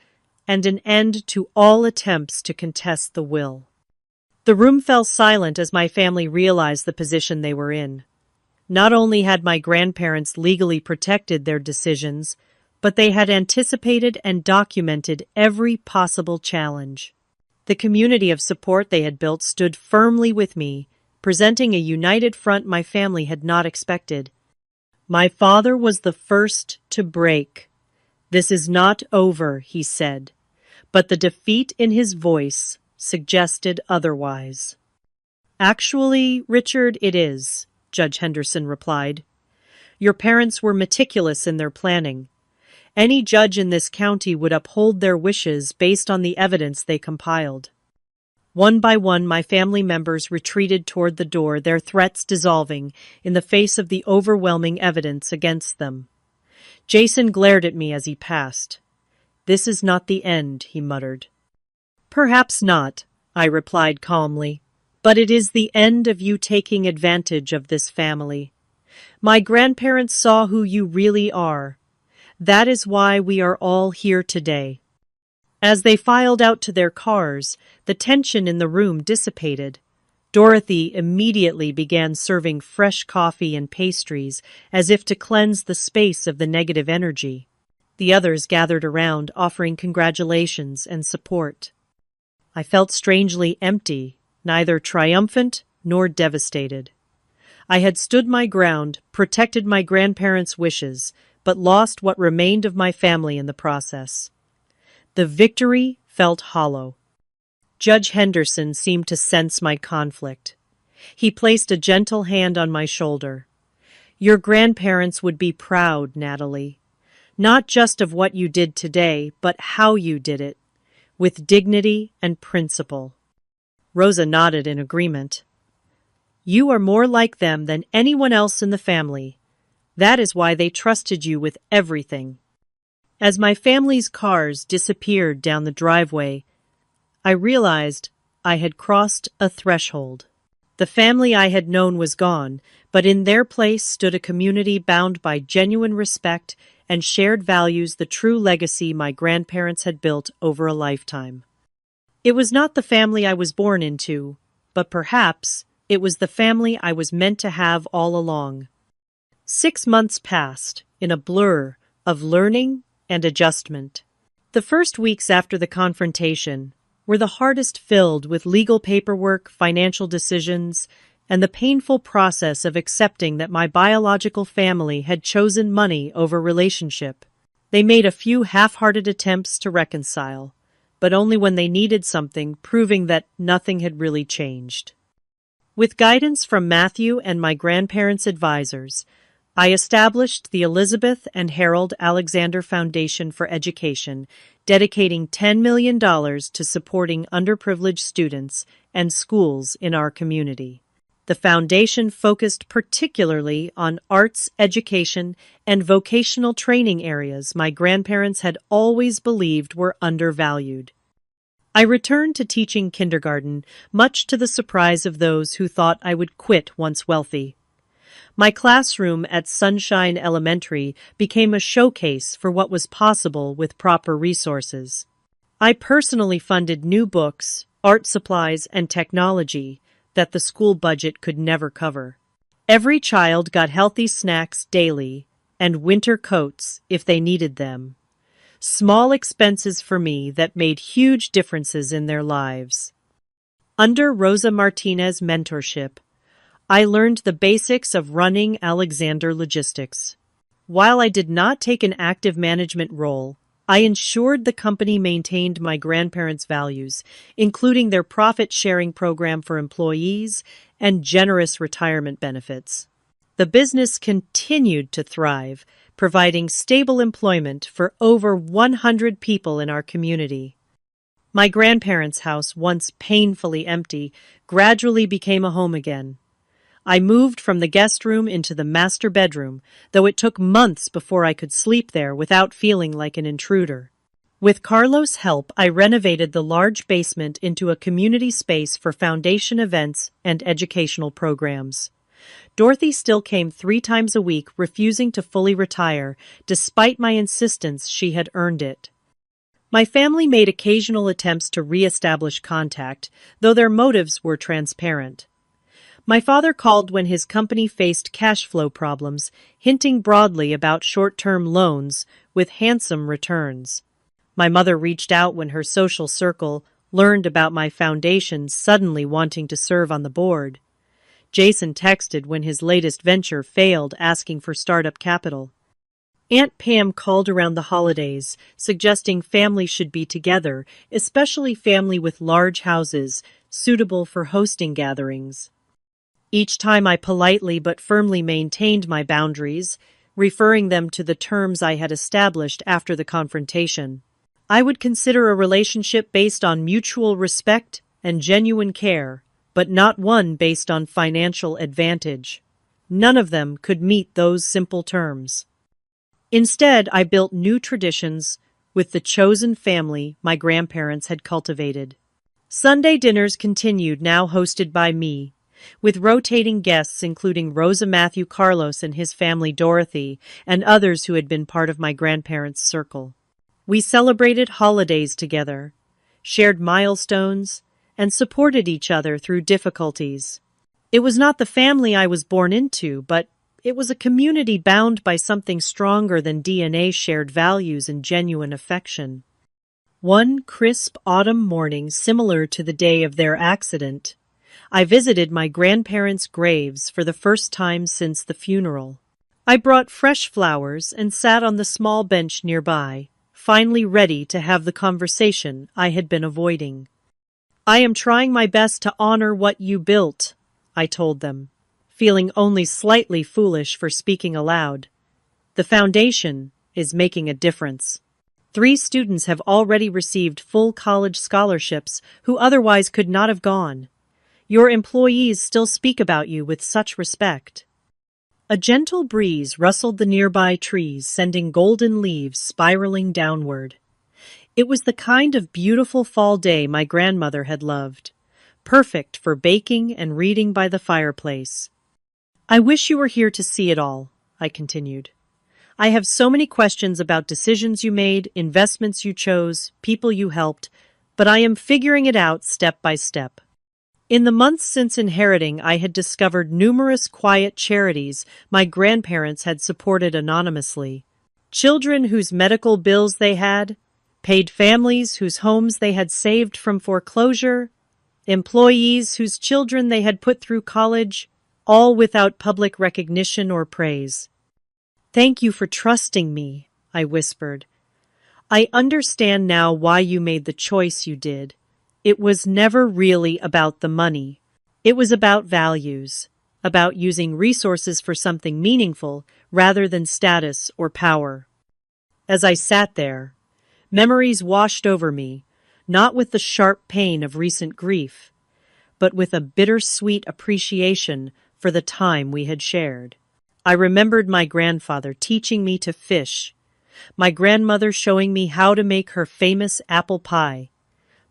and an end to all attempts to contest the will. The room fell silent as my family realized the position they were in. Not only had my grandparents legally protected their decisions, but they had anticipated and documented every possible challenge. The community of support they had built stood firmly with me, presenting a united front my family had not expected. My father was the first to break. "This is not over," he said, but the defeat in his voice suggested otherwise. "Actually, Richard, it is," Judge Henderson replied. "Your parents were meticulous in their planning. Any judge in this county would uphold their wishes based on the evidence they compiled." One by one, my family members retreated toward the door, their threats dissolving in the face of the overwhelming evidence against them. Jason glared at me as he passed. "This is not the end," he muttered. "Perhaps not," I replied calmly, "but it is the end of you taking advantage of this family. My grandparents saw who you really are. That is why we are all here today." As they filed out to their cars, the tension in the room dissipated. Dorothy immediately began serving fresh coffee and pastries as if to cleanse the space of the negative energy. The others gathered around, offering congratulations and support. I felt strangely empty, neither triumphant nor devastated. I had stood my ground, protected my grandparents' wishes, but lost what remained of my family in the process. The victory felt hollow. Judge Henderson seemed to sense my conflict. He placed a gentle hand on my shoulder. "Your grandparents would be proud, Natalie. Not just of what you did today, but how you did it, with dignity and principle." Rosa nodded in agreement. "You are more like them than anyone else in the family. That is why they trusted you with everything." As my family's cars disappeared down the driveway, I realized I had crossed a threshold. The family I had known was gone, but in their place stood a community bound by genuine respect and shared values, the true legacy my grandparents had built over a lifetime. It was not the family I was born into, but perhaps it was the family I was meant to have all along. 6 months passed in a blur of learning and adjustment. The first weeks after the confrontation were the hardest, filled with legal paperwork, financial decisions, and the painful process of accepting that my biological family had chosen money over relationship. They made a few half-hearted attempts to reconcile, but only when they needed something, proving that nothing had really changed. With guidance from Matthew and my grandparents' advisors, I established the Elizabeth and Harold Alexander Foundation for Education, dedicating $10 million to supporting underprivileged students and schools in our community. The foundation focused particularly on arts education and vocational training areas my grandparents had always believed were undervalued. I returned to teaching kindergarten, much to the surprise of those who thought I would quit once wealthy. My classroom at Sunshine Elementary became a showcase for what was possible with proper resources. I personally funded new books, art supplies, and technology that the school budget could never cover. Every child got healthy snacks daily and winter coats if they needed them. Small expenses for me that made huge differences in their lives. Under Rosa Martinez's mentorship, I learned the basics of running Alexander Logistics. While I did not take an active management role, I ensured the company maintained my grandparents' values, including their profit-sharing program for employees and generous retirement benefits. The business continued to thrive, providing stable employment for over 100 people in our community. My grandparents' house, once painfully empty, gradually became a home again. I moved from the guest room into the master bedroom, though it took months before I could sleep there without feeling like an intruder. With Carlos' help, I renovated the large basement into a community space for foundation events and educational programs. Dorothy still came 3 times a week, refusing to fully retire, despite my insistence she had earned it. My family made occasional attempts to re-establish contact, though their motives were transparent. My father called when his company faced cash flow problems, hinting broadly about short-term loans with handsome returns. My mother reached out when her social circle learned about my foundation suddenly wanting to serve on the board. Jason texted when his latest venture failed, asking for startup capital. Aunt Pam called around the holidays, suggesting families should be together, especially family with large houses, suitable for hosting gatherings. Each time I politely but firmly maintained my boundaries, referring them to the terms I had established after the confrontation. I would consider a relationship based on mutual respect and genuine care, but not one based on financial advantage. None of them could meet those simple terms. Instead, I built new traditions with the chosen family my grandparents had cultivated. Sunday dinners continued, now hosted by me, with rotating guests including Rosa Matthew Carlos and his family Dorothy, and others who had been part of my grandparents' circle. We celebrated holidays together, shared milestones, and supported each other through difficulties. It was not the family I was born into, but it was a community bound by something stronger than DNA, shared values and genuine affection. One crisp autumn morning, similar to the day of their accident, I visited my grandparents' graves for the first time since the funeral. I brought fresh flowers and sat on the small bench nearby, finally ready to have the conversation I had been avoiding. "I am trying my best to honor what you built," I told them, feeling only slightly foolish for speaking aloud. "The foundation is making a difference. 3 students have already received full college scholarships who otherwise could not have gone. Your employees still speak about you with such respect." A gentle breeze rustled the nearby trees, sending golden leaves spiraling downward. It was the kind of beautiful fall day my grandmother had loved, perfect for baking and reading by the fireplace. "I wish you were here to see it all," I continued. "I have so many questions about decisions you made, investments you chose, people you helped, but I am figuring it out step by step." In the months since inheriting, I had discovered numerous quiet charities my grandparents had supported anonymously. Children whose medical bills they had paid, families whose homes they had saved from foreclosure, employees whose children they had put through college, all without public recognition or praise. "Thank you for trusting me," I whispered. "I understand now why you made the choice you did. It was never really about the money. It was about values, about using resources for something meaningful rather than status or power." As I sat there, memories washed over me, not with the sharp pain of recent grief, but with a bittersweet appreciation for the time we had shared. I remembered my grandfather teaching me to fish, my grandmother showing me how to make her famous apple pie,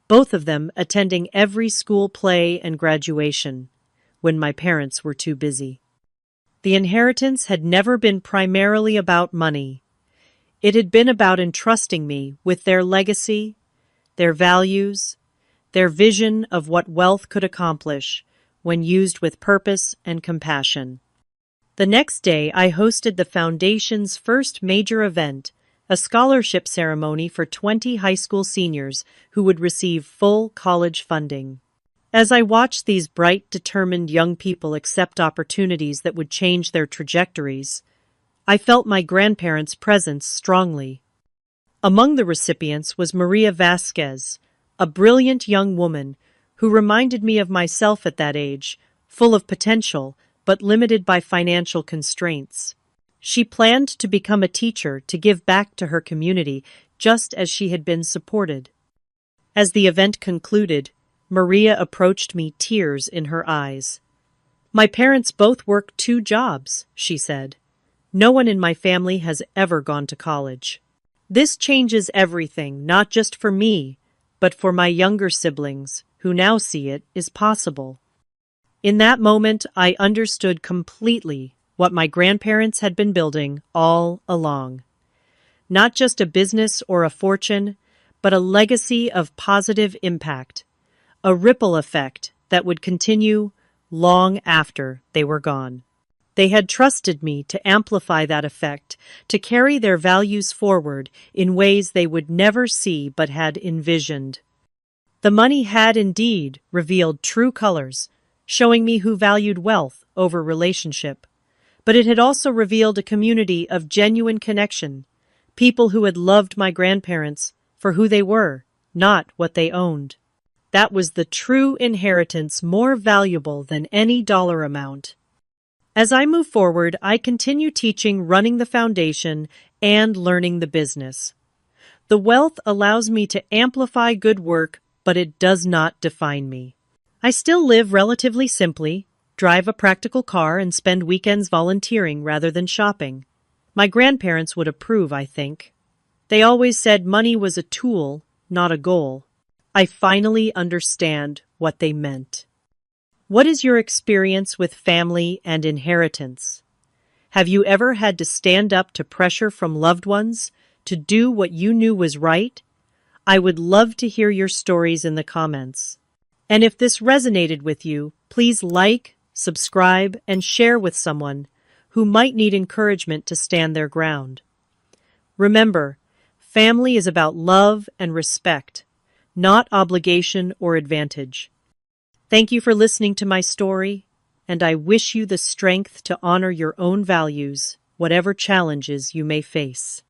both of them attending every school play and graduation when my parents were too busy. The inheritance had never been primarily about money. It had been about entrusting me with their legacy, their values, their vision of what wealth could accomplish when used with purpose and compassion. The next day, I hosted the Foundation's first major event, a scholarship ceremony for 20 high school seniors who would receive full college funding. As I watched these bright, determined young people accept opportunities that would change their trajectories, I felt my grandparents' presence strongly. Among the recipients was Maria Vasquez, a brilliant young woman who reminded me of myself at that age, full of potential but limited by financial constraints. She planned to become a teacher to give back to her community just as she had been supported. As the event concluded, Maria approached me, tears in her eyes. "My parents both work 2 jobs," she said. "No one in my family has ever gone to college. This changes everything, not just for me, but for my younger siblings, who now see it is possible." In that moment, I understood completely what my grandparents had been building all along. Not just a business or a fortune, but a legacy of positive impact, a ripple effect that would continue long after they were gone. They had trusted me to amplify that effect, to carry their values forward in ways they would never see but had envisioned. The money had indeed revealed true colors, showing me who valued wealth over relationship. but it had also revealed a community of genuine connection, people who had loved my grandparents for who they were, not what they owned. That was the true inheritance, more valuable than any dollar amount. As I move forward, I continue teaching running the foundation and learning the business. The wealth allows me to amplify good work, but it does not define me. I still live relatively simply, drive a practical car, and spend weekends volunteering rather than shopping. My grandparents would approve, I think. They always said money was a tool, not a goal. I finally understand what they meant. What is your experience with family and inheritance? Have you ever had to stand up to pressure from loved ones to do what you knew was right? I would love to hear your stories in the comments. And if this resonated with you, please like, subscribe, and share with someone who might need encouragement to stand their ground. Remember, family is about love and respect, not obligation or advantage. Thank you for listening to my story, and I wish you the strength to honor your own values, whatever challenges you may face.